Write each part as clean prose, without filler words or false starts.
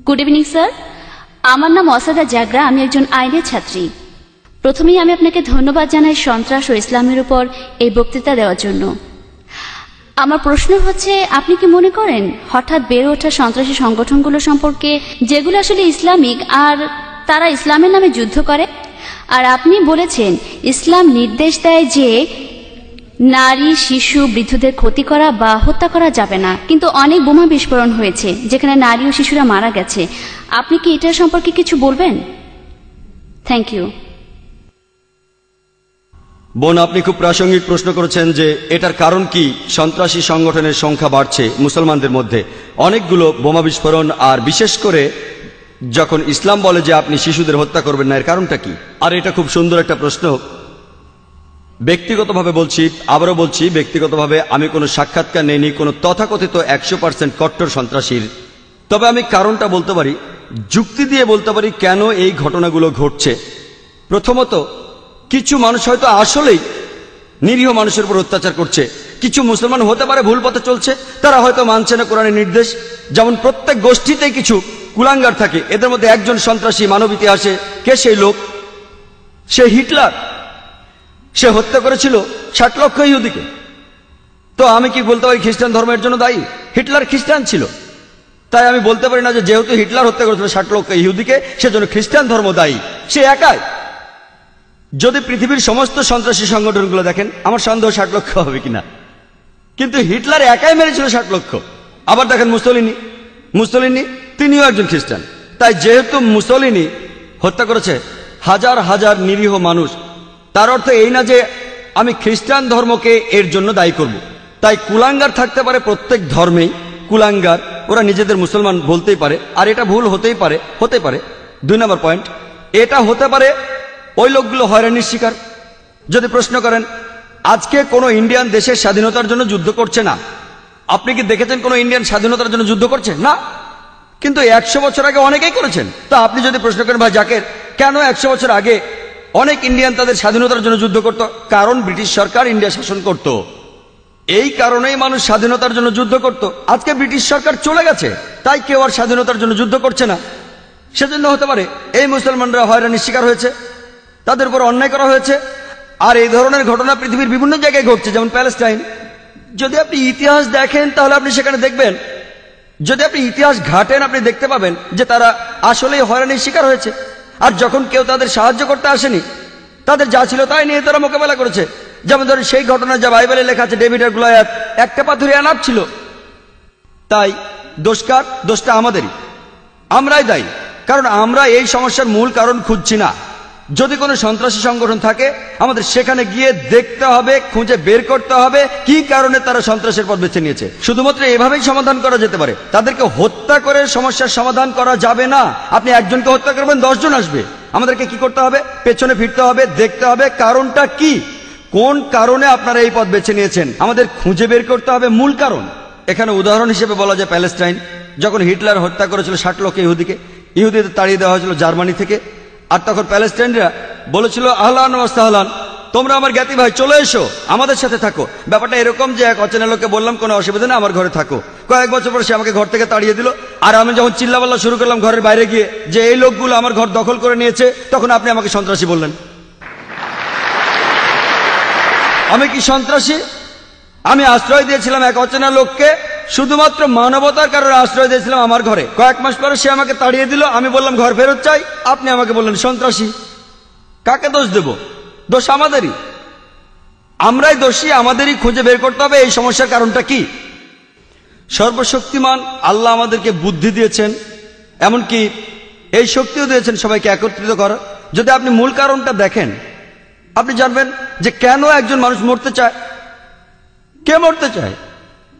Good evening sir, আমার নাম অসাদা জাগরা, আমি একজন আইনের ছাত্রী। প্রথমেই আমি আপনাকে ধন্যবাদ জানাই সন্ত্রাস ও ইসলামের উপর এই বক্তৃতা দেওয়ার জন্য। আমার প্রশ্ন হচ্ছে, আপনি কি মনে করেন হঠাৎ বেড়ে ওঠা সন্ত্রাসী সংগঠনগুলো সম্পর্কে, যেগুলো আসলে ইসলামিক আর তারা ইসলামের নামে যুদ্ধ করে? আর আপনি বলেছেন ইসলাম নির্দেশ দেয় যে নারী, শিশু, বৃদ্ধদের ক্ষতি করা বা হত্যা করা যাবে না, কিন্তু অনেক বোমা বিস্ফোরণ হয়েছে যেখানে নারী ও শিশুরা মারা গেছে। আপনি কি এটা সম্পর্কে কিছু বলবেন? Thank you. বোন, আপনি খুব প্রাসঙ্গিক প্রশ্ন করেছেন যে এটার কারণ কি সন্ত্রাসী সংগঠনের সংখ্যা বাড়ছে মুসলমানদের মধ্যে। অনেকগুলো বোমা বিস্ফোরণ, আর বিশেষ করে যখন ইসলাম বলে যে আপনি শিশুদের হত্যা করবেন না, এর কারণটা কি? আর এটা খুব সুন্দর একটা প্রশ্ন। ব্যক্তিগতভাবে বলছি, আবারও বলছি, ব্যক্তিগতভাবে আমি কোনো সাক্ষাৎকার নেইনি কোনো তথাকথিত 100% কট্টর সন্ত্রাসীর। তবে আমি কারণটা বলতে পারি, যুক্তি দিয়ে বলতে পারি কেন এই ঘটনাগুলো ঘটছে। প্রথমত, কিছু মানুষ হয়তো আসলেই নিরীহ মানুষের উপর অত্যাচার করছে। কিছু মুসলমান হতে পারে ভুল পথে চলছে, তারা হয়তো মানছে না কোরআনের নির্দেশ। যেমন প্রত্যেক গোষ্ঠীতেই কিছু কুলাঙ্গার থাকে, এদের মধ্যে একজন সন্ত্রাসী মানব ইতিহাসে। কে সেই লোক? সে হিটলার। সে হত্যা করেছিল 60 লক্ষ ইহুদিকে। তো আমি কি বলতে পারি খ্রিস্টান ধর্মের জন্য দায়ী? হিটলার খ্রিস্টান ছিল, তাই আমি বলতে পারি না যে যেহেতু হিটলার হত্যা করেছিল 60 লক্ষ ইহুদিকে, সেজন্য খ্রিস্টান ধর্ম দায়ী। সে একাই। যদি পৃথিবীর সমস্ত সন্ত্রাসী সংগঠনগুলো দেখেন, আমার সন্দেহ 60 লক্ষ হবে কিনা, কিন্তু হিটলার একাই মেরেছিল 60 লক্ষ। আবার দেখেন মুসলিনি তিনিও একজন খ্রিস্টান। তাই যেহেতু মুসলিনি হত্যা করেছে হাজার হাজার নিরীহ মানুষ, তার অর্থ এই না যে আমি খ্রিস্টান ধর্মকে এর জন্য দায়ী করব। তাই কুলাঙ্গার থাকতে পারে প্রত্যেক ধর্মেই, কুলাঙ্গার, ওরা নিজেদের মুসলমান বলতেই পারে, আর এটা ভুল হতে পারে। 2 নম্বর পয়েন্ট, এটা হতে পারে ওই লোকগুলো হয়রানির শিকার। যদি প্রশ্ন করেন আজকে কোনো ইন্ডিয়ান দেশের স্বাধীনতার জন্য যুদ্ধ করছে না, আপনি কি দেখেছেন কোনো ইন্ডিয়ান স্বাধীনতার জন্য যুদ্ধ করছে? না। কিন্তু 100 বছর আগে অনেকেই করেছেন। তা আপনি যদি প্রশ্ন করেন ভাই জাকের, কেন 100 বছর আগে অনেক ইন্ডিয়ান তাদের স্বাধীনতার জন্য যুদ্ধ করত? কারণ ব্রিটিশ সরকার ইন্ডিয়া শাসন করত। এই কারণেই মানুষ স্বাধীনতার জন্য যুদ্ধ করত। আজকে ব্রিটিশ সরকার চলে গেছে, তাই কেউ আর স্বাধীনতার জন্য যুদ্ধ করছে না। সেজন্য হতে পারে এই মুসলমানরা হয়রানির শিকার হয়েছে, তাদের উপর অন্যায় করা হয়েছে। আর এই ধরনের ঘটনা পৃথিবীর বিভিন্ন জায়গায় ঘটছে, যেমন প্যালেস্টাইন। যদি আপনি ইতিহাস দেখেন তাহলে আপনি সেখানে দেখবেন, যদি আপনি ইতিহাস ঘাটেন আপনি দেখতে পাবেন যে তারা আসলেই হয়রানির শিকার হয়েছে। আর যখন কেউ তাদের সাহায্য করতে আসেনি, তাদের যা ছিল তাই নিয়ে তারা মোকাবেলা করেছে। যেমন ধরেন সেই ঘটনা যা বাইবেলে লেখা আছে, ডেভিড আর গোলিয়াথ, একটা পাথরে আনাপ ছিল। তাই দোষকার? দোষটা আমাদেরই, আমরাই দায়ী, কারণ আমরা এই সমস্যার মূল কারণ খুঁজছি না। যদি কোনো সন্ত্রাসী সংগঠন থাকে, আমাদের সেখানে গিয়ে দেখতে হবে, খুঁজে বের করতে হবে কি কারণে তারা সন্ত্রাসের পথ বেছে নিয়েছে। শুধুমাত্র এভাবেই সমাধান করা যেতে পারে। তাদেরকে হত্যা করে সমস্যার সমাধান করা যাবে না। আপনি একজনকে হত্যা করবেন, 10 জন আসবে। আমাদেরকে কি করতে হবে? পেছনে ফিরতে হবে, দেখতে হবে কারণটা কি, কোন কারণে আপনারা এই পথ বেছে নিয়েছেন। আমাদের খুঁজে বের করতে হবে মূল কারণ। এখানে উদাহরণ হিসেবে বলা যায় প্যালেস্টাইন। যখন হিটলার হত্যা করেছিল 60 লক্ষ ইহুদিকে, ইহুদিদের তাড়িয়ে দেওয়া হয়েছিল জার্মানি থেকে। আর তখন প্যালেস্টাইনরা বলেছিল আহলান ওয়া সাহলান, তোমরা আমার জ্ঞাতি ভাই, চলে এসো, আমাদের সাথে থাকো। ব্যাপারটা এরকম যে এক অচেনা লোককে বললাম কোনো অসুবিধা নেই, আমার ঘরে থাকো। কয়েক বছর পর সে আমাকে ঘর থেকে তাড়িয়ে দিল। আর আমি যখন চিল্লাপাল্লা শুরু করলাম ঘরের বাইরে গিয়ে যে এই লোকগুলো আমার ঘর দখল করে নিয়েছে, তখন আপনি আমাকে সন্ত্রাসী বললেন। আমি কি সন্ত্রাসী? আমি আশ্রয় দিয়েছিলাম এক অচেনা লোককে, শুধুমাত্র মানবতার কারণে আশ্রয় দিয়েছিলাম আমার ঘরে। কয়েক মাস পরে সে আমাকে তাড়িয়ে দিল, আমি বললাম ঘর ফেরত চাই, আপনি আমাকে বললেন সন্ত্রাসী। কাকে দোষ দেব? দোষ আমাদেরই, আমরাই দোষী। আমাদেরই খুঁজে বের করতে হবে এই সমস্যার কারণটা কি। সর্বশক্তিমান আল্লাহ আমাদেরকে বুদ্ধি দিয়েছেন, এমনকি এই শক্তিও দিয়েছেন সবাইকে একত্রিত করার। যদি আপনি মূল কারণটা দেখেন, আপনি জানবেন যে কেন একজন মানুষ মরতে চায়। কে মরতে চায়?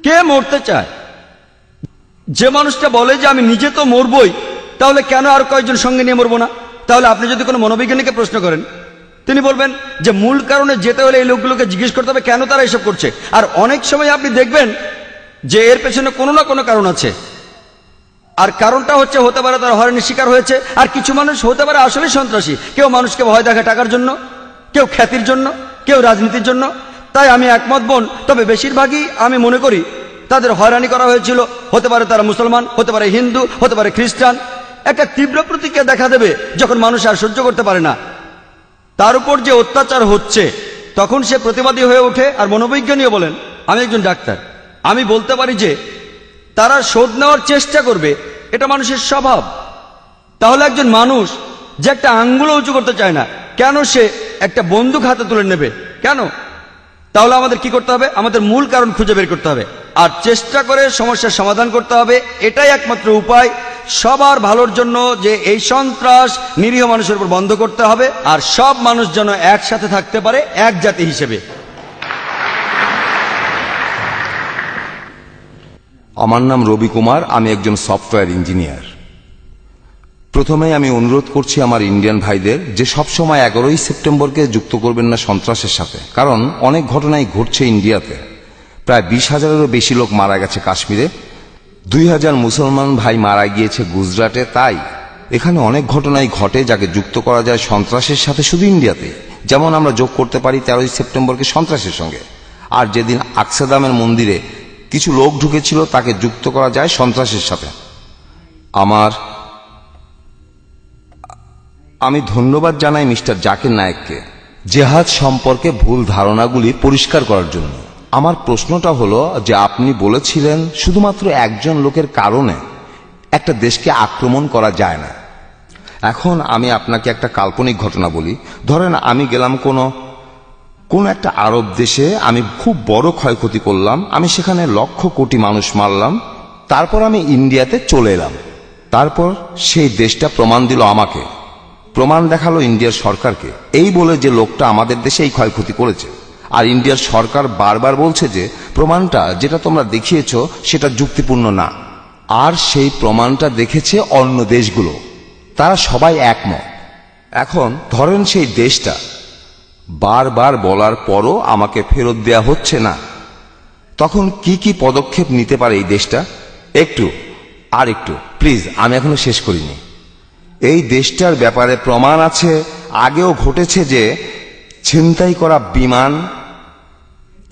কে মরতে চায়? যে মানুষটা বলে যে আমি নিজে তো মরবই, তাহলে কেন আর কয়েকজন সঙ্গে নিয়ে মরবো না? তাহলে আপনি যদি কোনো মনোবিজ্ঞানীকে প্রশ্ন করেন, তিনি বলবেন যে মূল কারণে যেতে হলে এই লোকগুলোকে জিজ্ঞেস করতে হবে কেন তারা এসব করছে। আর অনেক সময় আপনি দেখবেন যে এর পেছনে কোনো না কোনো কারণ আছে। আর কারণটা হতে পারে তারা হয়রানির শিকার হয়েছে। আর কিছু মানুষ হতে পারে আসলে সন্ত্রাসী। কেউ মানুষকে ভয় দেখায় টাকার জন্য, কেউ খ্যাতির জন্য, কেউ রাজনীতির জন্য। তাই আমি একমত বোন, তবে বেশিরভাগই আমি মনে করি তাদের হয়রানি করা হয়েছিল। হতে পারে তারা মুসলমান, হতে পারে হিন্দু, হতে পারে খ্রিস্টান, একটা তীব্র প্রতিক্রিয়া দেখা দেবে যখন মানুষ আর সহ্য করতে পারে না। তার উপর যে অত্যাচার হচ্ছে তখন সে প্রতিবাদী হয়ে ওঠে। আর মনোবিজ্ঞানীও বলেন, আমি একজন ডাক্তার, আমি বলতে পারি যে তারা শোধ নেওয়ার চেষ্টা করবে, এটা মানুষের স্বভাব। তাহলে একজন মানুষ যে একটা আঙ্গুলও উঁচু করতে চায় না, কেন সে একটা বন্দুক হাতে তুলে নেবে? কেন? তাহলে আমাদের কি করতে হবে? আমাদের মূল কারণ খুঁজে বের করতে হবে আর চেষ্টা করে সমস্যার সমাধান করতে হবে। এটাই একমাত্র উপায় সবার ভালোর জন্য, যে এই সন্ত্রাস নিরীহ মানুষের উপর বন্ধ করতে হবে আর সব মানুষ যেন একসাথে থাকতে পারে এক জাতি হিসেবে। আমার নাম রবি কুমার, আমি একজন সফটওয়্যার ইঞ্জিনিয়ার। প্রথমে আমি অনুরোধ করছি আমার ইন্ডিয়ান ভাইদের যে সবসময় 11ই সেপ্টেম্বরকে যুক্ত করবেন না সন্ত্রাসের সাথে, কারণ অনেক ঘটনাই ঘটছে ইন্ডিয়াতে। প্রায় 20,000-এরও বেশি লোক মারা গেছে কাশ্মীরে, 2,000 মুসলমান ভাই মারা গিয়েছে গুজরাটে। তাই এখানে অনেক ঘটনাই ঘটে যাকে যুক্ত করা যায় সন্ত্রাসের সাথে শুধু ইন্ডিয়াতে। যেমন আমরা যোগ করতে পারি 13ই সেপ্টেম্বরকে সন্ত্রাসের সঙ্গে, আর যেদিন আকসাদামের মন্দিরে কিছু লোক ঢুকেছিল তাকে যুক্ত করা যায় সন্ত্রাসের সাথে। আমি ধন্যবাদ জানাই মিস্টার জাকির নায়েককে জেহাদ সম্পর্কে ভুল ধারণাগুলি পরিষ্কার করার জন্য। আমার প্রশ্নটা হলো যে আপনি বলেছিলেন শুধুমাত্র একজন লোকের কারণে একটা দেশকে আক্রমণ করা যায় না। এখন আমি আপনাকে একটা কাল্পনিক ঘটনা বলি। ধরেন আমি গেলাম কোন একটা আরব দেশে, আমি খুব বড় ক্ষয়ক্ষতি করলাম, আমি সেখানে লক্ষ কোটি মানুষ মারলাম, তারপর আমি ইন্ডিয়াতে চলে এলাম। তারপর সেই দেশটা প্রমাণ দিল আমাকে, প্রমাণ দেখালো ইন্ডিয়ার সরকারকে, এই বলে যে লোকটা আমাদের দেশে এই ক্ষয়ক্ষতি করেছে। আর ইন্ডিয়ার সরকার বারবার বলছে যে প্রমাণটা যেটা তোমরা দেখিয়েছ সেটা যুক্তিপূর্ণ না। আর সেই প্রমাণটা দেখেছে অন্য দেশগুলো, তারা সবাই একমত। এখন ধরেন সেই দেশটা বারবার বলার পরও আমাকে ফেরত দেয়া হচ্ছে না, তখন কি কি পদক্ষেপ নিতে পারে এই দেশটা? একটু প্লিজ, আমি এখনো শেষ করিনি। এই দেশটার ব্যাপারে প্রমাণ আছে, আগেও ঘটেছে যে ছিনতাই করা বিমান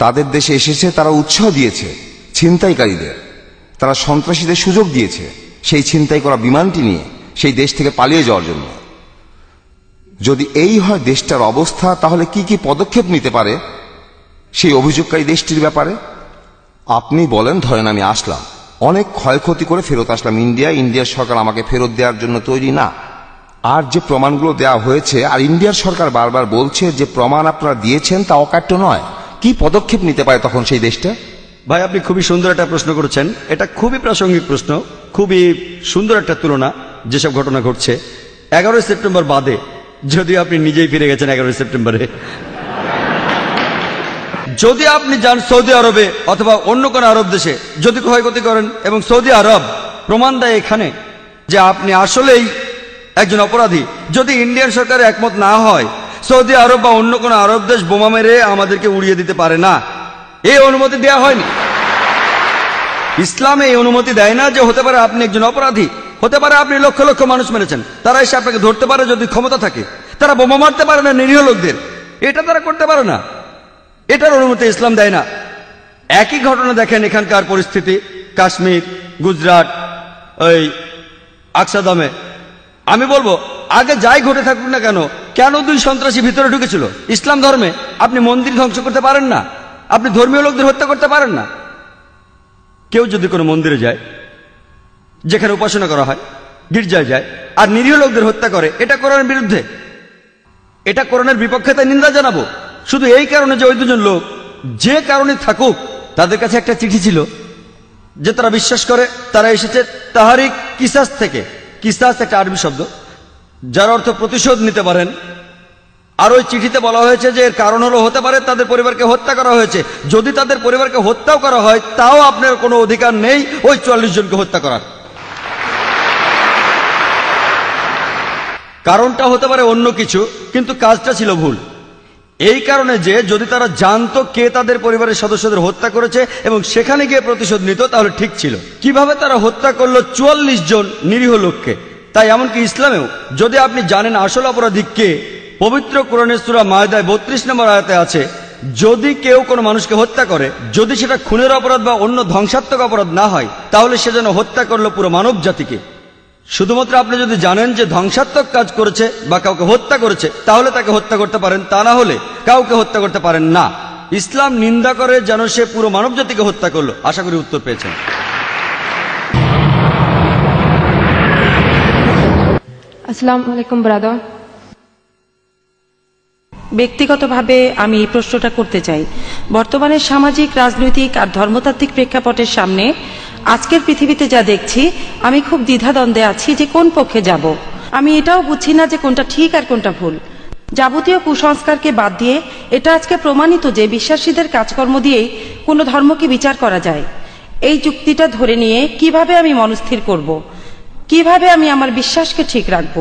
তাদের দেশে এসেছে, তারা উৎসাহ দিয়েছে ছিনতাইকারীদের, তারা সন্ত্রাসীদের সুযোগ দিয়েছে সেই ছিনতাই করা বিমানটি নিয়ে সেই দেশ থেকে পালিয়ে যাওয়ার জন্য। যদি এই হয় দেশটার অবস্থা, তাহলে কি কি পদক্ষেপ নিতে পারে সেই অভিযোগকারী দেশটির ব্যাপারে? আপনি বলেন, ধরেন আমি আসলাম, অনেক ক্ষয়ক্ষতি করে ফেরত আসলাম ইন্ডিয়ার সরকার আমাকে ফেরত দেওয়ার জন্য তৈরি না। আর যে প্রমাণগুলো দেওয়া হয়েছে, আর ইন্ডিয়ার সরকার বারবার বলছে যে প্রমাণ আপনারা দিয়েছেন তা অকাট্য নয়, কি পদক্ষেপ নিতে পারে তখন সেই দেশটা? ভাই, আপনি খুবই সুন্দর একটা প্রশ্ন করেছেন। এটা খুবই প্রাসঙ্গিক প্রশ্ন, খুবই সুন্দর একটা তুলনা যেসব ঘটনা ঘটছে 11ই সেপ্টেম্বর বাদে, যদিও আপনি নিজেই ফিরে গেছেন 11ই সেপ্টেম্বরে। যদি আপনি যান সৌদি আরবে অথবা অন্য কোনো আরব দেশে, যদি ক্ষয়ক্ষতি করেন এবং সৌদি আরব প্রমাণ দেয় এখানে যে আপনি আসলেই একজন অপরাধী, যদি ইন্ডিয়ান সরকার একমত না হয়, সৌদি আরব বা অন্য কোনো আরব দেশ বোমা মেরে আমাদেরকে উড়িয়ে দিতে পারে না। এই অনুমতি দেওয়া হয়নি। ইসলামে এই অনুমতি দেয় না যে হতে পারে আপনি একজন অপরাধী, হতে পারে আপনি লক্ষ লক্ষ মানুষ মেরেছেন, তারা এসে আপনাকে ধরতে পারে যদি ক্ষমতা থাকে। তারা বোমা মারতে পারে না নিরীহ লোকদের, এটা তারা করতে পারে না, এটার অনুমতি ইসলাম দেয় না। একই ঘটনা দেখেন এখানকার পরিস্থিতি, কাশ্মীর, গুজরাট, ওই আকসাদামে। আমি বলবো আগে যাই ঘটে থাকুক না কেন, কেন 2 সন্ত্রাসী ভিতরে ঢুকেছিল? ইসলাম ধর্মে আপনি মন্দির ধ্বংস করতে পারেন না, আপনি ধর্মীয় লোকদের হত্যা করতে পারেন না। কেউ যদি কোনো মন্দিরে যায় যেখানে উপাসনা করা হয়, গির্জায় যায় আর নিরীহ লোকদের হত্যা করে, এটা কোরআনের বিরুদ্ধে, এটা কোরআনের বিপক্ষে, তাই নিন্দা জানাবো। শুধু এই কারণে যে ওই 2 জন লোক যে কারণে থাকুক, তাদের কাছে একটা চিঠি ছিল যে তারা বিশ্বাস করে তারা এসেছে তাহারিক কিসাস থেকে। কিসাস একটা আরবি শব্দ যার অর্থ প্রতিশোধ নিতে পারেন। আর ওই চিঠিতে বলা হয়েছে যে এর কারণ হলো হতে পারে তাদের পরিবারকে হত্যা করা হয়েছে। যদি তাদের পরিবারকে হত্যাও করা হয়, তাও আপনার কোনো অধিকার নেই ওই 44 জনকে হত্যা করার। কারণটা হতে পারে অন্য কিছু, কিন্তু কাজটা ছিল ভুল। এই কারণে যে যদি তারা জানতো কে তাদের পরিবারের সদস্যদের হত্যা করেছে এবং সেখানে গিয়ে প্রতিশোধ নিত, তাহলে ঠিক ছিল। কিভাবে তারা হত্যা করলো 44 জন নিরীহ লোককে? তাই এমনকি ইসলামেও যদি আপনি জানেন আসল অপরাধী কে, পবিত্র কোরআনের সূরা মায়দায় 32 নম্বর আয়াতে আছে, যদি কেউ কোনো মানুষকে হত্যা করে, যদি সেটা খুনের অপরাধ বা অন্য ধ্বংসাত্মক অপরাধ না হয়, তাহলে সে যেন হত্যা করলো পুরো মানব জাতিকে। শুধুমাত্র আপনি যদি জানেন যে ধ্বংসাত্মক কাজ করেছে বা কাউকে হত্যা করেছে তাহলে তাকে হত্যা করতে পারেন, তা না হলে কাউকে হত্যা করতে পারেন না। ইসলাম নিন্দা করে যেন সে পুরো মানবজাতিকে হত্যা করলো। আশা করি উত্তর পেয়েছেন। আসসালামু আলাইকুম ব্রাদার। ব্যক্তিগতভাবে আমি এই প্রশ্নটা করতে চাই। বর্তমানে সামাজিক, রাজনৈতিক আর ধর্মতাত্ত্বিক প্রেক্ষাপটের সামনে আজকের পৃথিবীতে যা দেখছি, আমি খুব দ্বিধাদ্বন্দ্বে আছি যে কোন পক্ষে যাব। আমি এটাও বুঝছি না যে কোনটা ঠিক আর কোনটা ভুল। যাবতীয় কুসংস্কারকে বাদ দিয়ে এটা আজকে প্রমাণিত যে বিশ্বাসীদের কাজকর্ম দিয়েই কোনো ধর্মকে বিচার করা যায়। এই যুক্তিটা ধরে নিয়ে কিভাবে আমি মনস্থির করব, কিভাবে আমি আমার বিশ্বাসকে ঠিক রাখব।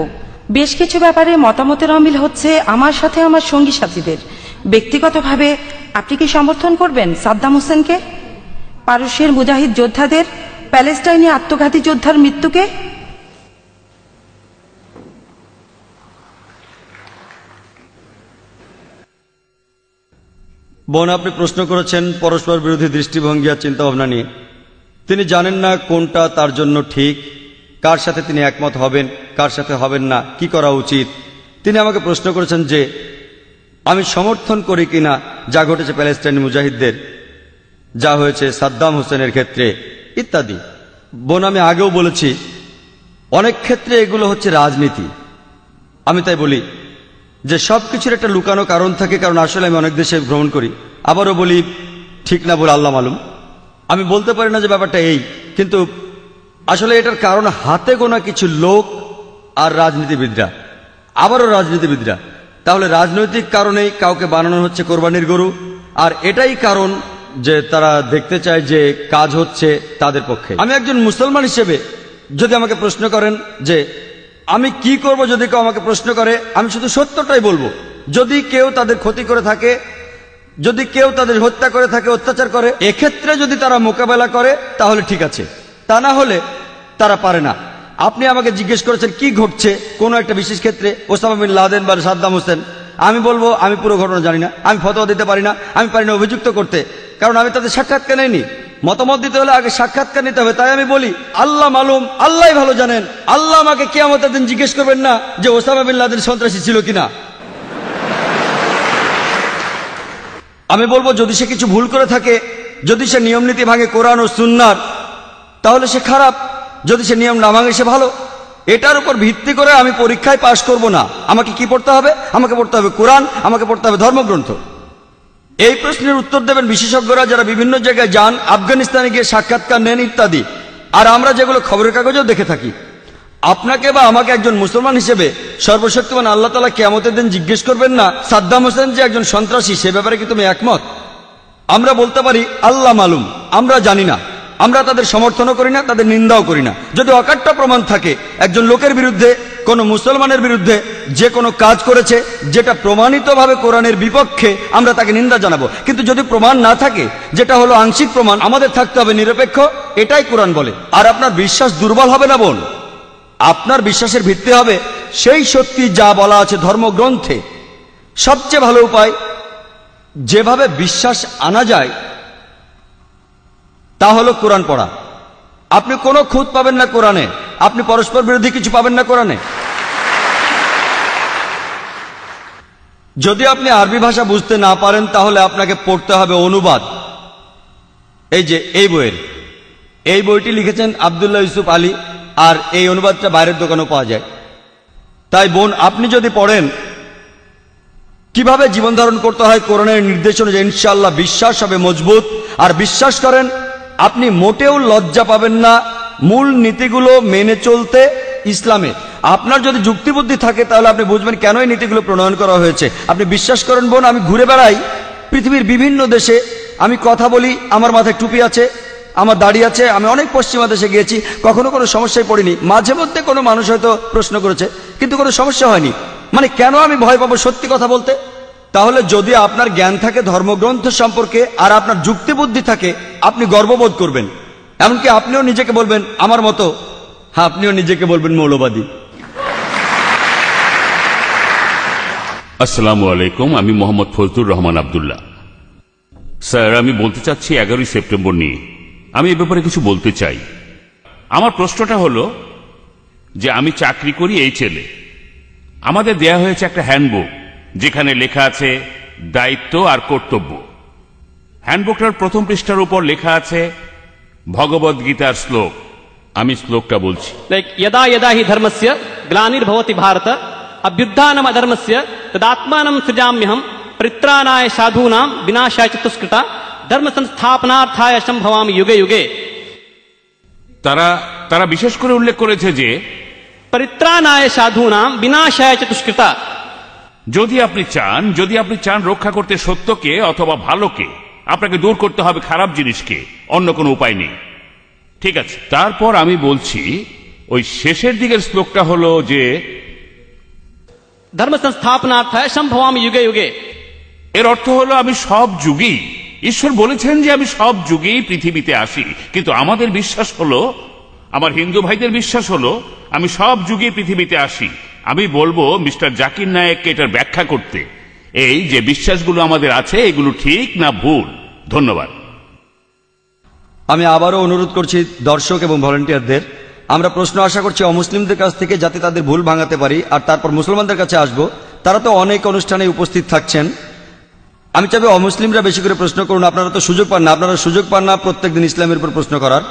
বেশ কিছু ব্যাপারে মতামতের অমিল হচ্ছে আমার সাথে আমার সঙ্গী সাথীদের। ব্যক্তিগতভাবে আপনি কি সমর্থন করবেন সাদ্দাম হোসেনকে, পারস্যের মুজাহিদ যোদ্ধাদের, প্যালেস্টাইনে আত্মঘাতী যোদ্ধার মৃত্যুকে? বোন, আপনি প্রশ্ন করেছেন পরস্পর বিরোধী দৃষ্টিভঙ্গি আর চিন্তাভাবনা নিয়ে। তিনি জানেন না কোনটা তার জন্য ঠিক, কার সাথে তিনি একমত হবেন, কার সাথে হবেন না, কি করা উচিত। তিনি আমাকে প্রশ্ন করেছেন যে আমি সমর্থন করি কিনা যা ঘটেছে প্যালেস্টাইনি মুজাহিদদের, যা হয়েছে সাদ্দাম হোসেনের ক্ষেত্রে ইত্যাদি। বোন, আমি আগেও বলেছি অনেক ক্ষেত্রে এগুলো হচ্ছে রাজনীতি। আমি তাই বলি যে সব কিছুর একটা লুকানো কারণ থাকে, কারণ আসলে আমি অনেক দেশে ভ্রমণ করি। আবারও বলি, ঠিক না বলে আল্লাহ মালুম, আমি বলতে পারি না যে ব্যাপারটা এই, কিন্তু আসলে এটার কারণ হাতে গোনা কিছু লোক আর রাজনীতিবিদরা, আবারও রাজনীতিবিদরা। তাহলে রাজনৈতিক কারণেই কাউকে বানানো হচ্ছে কোরবানির গরু, আর এটাই কারণ যে তারা দেখতে চায় যে কাজ হচ্ছে তাদের পক্ষে। আমি একজন মুসলমান হিসেবে যদি আমাকে প্রশ্ন করেন যে আমি কি করব, যদি কেউ আমাকে প্রশ্ন করে, আমি শুধু সত্যটাই বলবো। যদি কেউ তাদের ক্ষতি করে থাকে, যদি কেউ তাদের হত্যা করে থাকে, অত্যাচার করে, এক্ষেত্রে যদি তারা মোকাবেলা করে তাহলে ঠিক আছে, তা না হলে তারা পারে না। আপনি আমাকে জিজ্ঞেস করেছেন কি ঘটছে কোনো একটা বিশেষ ক্ষেত্রে, ওসামা বিন লাদেন বা সাদ্দাম হোসেন। আমি বলবো আমি পুরো ঘটনা জানি না, আমি ফতোয়া দিতে পারি না, আমি পারি না অভিযুক্ত করতে, কারণ আমি তাদের সাক্ষাৎকার নেইনি। মতামত দিতে হলে আগে সাক্ষাৎকার নিতে হবে। তাই আমি বলি আল্লাহ মালুম, আল্লাহ ভালো জানেন। আল্লাহ আমাকে কিয়ামতের দিন জিজ্ঞেস করবেন না যে ওসামা বিন লাদেন সন্ত্রাসী ছিল কিনা। আমি বলবো যদি সে কিছু ভুল করে থাকে, যদি সে নিয়ম নীতি ভাঙে কোরআন ও সুন্নাহর, তাহলে সে খারাপ। যদি সে নিয়ম না ভাঙে সে ভালো। এটার উপর ভিত্তি করে আমি পরীক্ষায় পাশ করব না। আমাকে কি পড়তে হবে? আমাকে পড়তে হবে কোরআন, আমাকে পড়তে হবে ধর্মগ্রন্থ। এই প্রশ্নের উত্তর দেবেন বিশেষজ্ঞরা যারা বিভিন্ন জায়গায় যান, আফগানিস্তানে গিয়ে সাক্ষাৎকার নেন ইত্যাদি। আর আমরা যেগুলো খবরের কাগজেও দেখে থাকি। আপনাকে বা আমাকে একজন মুসলমান হিসেবে সর্বশক্তিমান আল্লাহ তাআলা কিয়ামতের দিন জিজ্ঞেস করবেন না সাদ্দাম হোসেন যে একজন সন্ত্রাসী, সে ব্যাপারে কি তুমি একমত? আমরা বলতে পারি আল্লাহ মালুম, আমরা জানি না। আমরা তাদের সমর্থনও করি না, তাদের নিন্দাও করি না। যদি অকাট্য প্রমাণ থাকে একজন লোকের বিরুদ্ধে, কোন মুসলমানের বিরুদ্ধে যে কোনো কাজ করেছে যেটা প্রমাণিতভাবে কোরআনের বিপক্ষে, আমরা তাকে নিন্দা জানাবো। কিন্তু যদি প্রমাণ না থাকে, যেটা হলো আংশিক প্রমাণ, আমাদের থাকতে হবে নিরপেক্ষ। এটাই কোরআন বলে। আর আপনার বিশ্বাস দুর্বল হবে না বোন, আপনার বিশ্বাসের ভিত্তি হবে সেই সত্যি যা বলা আছে ধর্মগ্রন্থে। সবচেয়ে ভালো উপায় যেভাবে বিশ্বাস আনা যায় তা হলো কোরআন পড়া। আপনি কোনো খুঁত পাবেন না কোরআনে, আপনি পরস্পর বিরোধী কিছু পাবেন না কোরআনে। যদি আপনি আরবি ভাষা বুঝতে না পারেন তাহলে আপনাকে পড়তে হবে অনুবাদ। এই যে এই বইটি লিখেছেন আব্দুল্লাহ ইউসুফ আলী, আর এই অনুবাদটা বাইরের দোকানেও পাওয়া যায়। তাই বোন, আপনি যদি পড়েন কিভাবে জীবন ধারণ করতে হয় কোরআনের নির্দেশ অনুযায়ী, ইনশাআল্লাহ বিশ্বাস হবে মজবুত। আর বিশ্বাস করেন, আপনি মোটেও লজ্জা পাবেন না মূল নীতিগুলো মেনে চলতে ইসলামে। আপনার যদি যুক্তিবুদ্ধি থাকে তাহলে আপনি বুঝবেন কেন এই নীতিগুলো প্রণয়ন করা হয়েছে। আপনি বিশ্বাস করেন বোন, আমি ঘুরে বেড়াই পৃথিবীর বিভিন্ন দেশে, আমি কথা বলি, আমার মাথায় টুপি আছে, আমার দাড়ি আছে, আমি অনেক পশ্চিমা দেশে গিয়েছি, কখনো কোনো সমস্যায় পড়িনি। মাঝে মধ্যে কোনো মানুষ হয়তো প্রশ্ন করেছে, কিন্তু কোনো সমস্যা হয়নি। মানে কেন আমি ভয় পাবো সত্যি কথা বলতে? তাহলে যদি আপনার জ্ঞান থাকে ধর্মগ্রন্থ সম্পর্কে আর আপনার যুক্তিবুদ্ধি থাকে, আপনি গর্ববোধ করবেন। এমনকি আপনিও নিজেকে বলবেন আমার মতো, হ্যাঁ আপনিও নিজেকে বলবেন মৌলবাদী। আসসালামু আলাইকুম, আমি মোহাম্মদ ফজলুর রহমান আব্দুল্লাহ। স্যার, আমি বলতে চাচ্ছি 11ই সেপ্টেম্বর নিয়ে। আমি এ ব্যাপারে কিছু বলতে চাই। আমার প্রশ্নটা হলো, যে আমি চাকরি করি এই ছেলে। আমাদের দেয়া হয়েছে একটা হ্যান্ডবুক যেখানে লেখা আছে দায়িত্ব আর কর্তব্য। হ্যান্ডবুকটার প্রথম পৃষ্ঠার উপর লেখা আছে ভগবদ গীতার শ্লোক। আমি শ্লোকটা বলছি। यदा यदा हि धर्मस्य ग्लानिर्भवति भारत अभ्युत्थानम् अधर्मस्य तदात्मानं सृजाम्यहम् परित्राणाय साधूनां विनाशाय च दुष्कृता धर्म संस्थापनार्थाय संभवामि युगे युगे। তারা বিশেষ করে উল্লেখ করেছে যে परित्राणाय साधूनां विनाशाय च दुष्कृता। যদি আপনি চান রক্ষা করতে সত্যকে অথবা ভালোকে, আপনাকে দূর করতে হবে খারাপ জিনিসকে, অন্য কোনো উপায় নেই। ঠিক আছে, তারপর আমি বলছি ওই শেষের দিকের শ্লোকটা হলো যে धर्म संस्थापनार्थाय संभवामि युगे युगे। এর অর্থ হলো আমি সব যুগেই, ঈশ্বর বলেছেন যে আমি সব যুগেই পৃথিবীতে আসি, কিন্তু আমাদের বিশ্বাস হলো, আমার হিন্দু ভাইদের বিশ্বাস হলো আমি সব যুগে পৃথিবীতে আসি। আমি বলবো মিস্টার জাকির নায়েককে এটার ব্যাখ্যা করতে, এই যে বিশ্বাসগুলো আমাদের আছে এগুলো ঠিক না ভুল। ধন্যবাদ। আমি আবারও অনুরোধ করছি দর্শক এবং ভলান্টিয়ারদের, আমরা প্রশ্ন আশা করছি অমুসলিমদের কাছ থেকে, যাতে তাদের ভুল ভাঙাতে পারি। আর তারপর মুসলমানদের কাছে আসব, তারা তো অনেক অনুষ্ঠানে উপস্থিত থাকছেন। আমি চাইবো অমুসলিমরা বেশি করে প্রশ্ন করুন, আপনারা তো সুযোগ পান না, প্রত্যেকদিন ইসলামের উপর প্রশ্ন করার।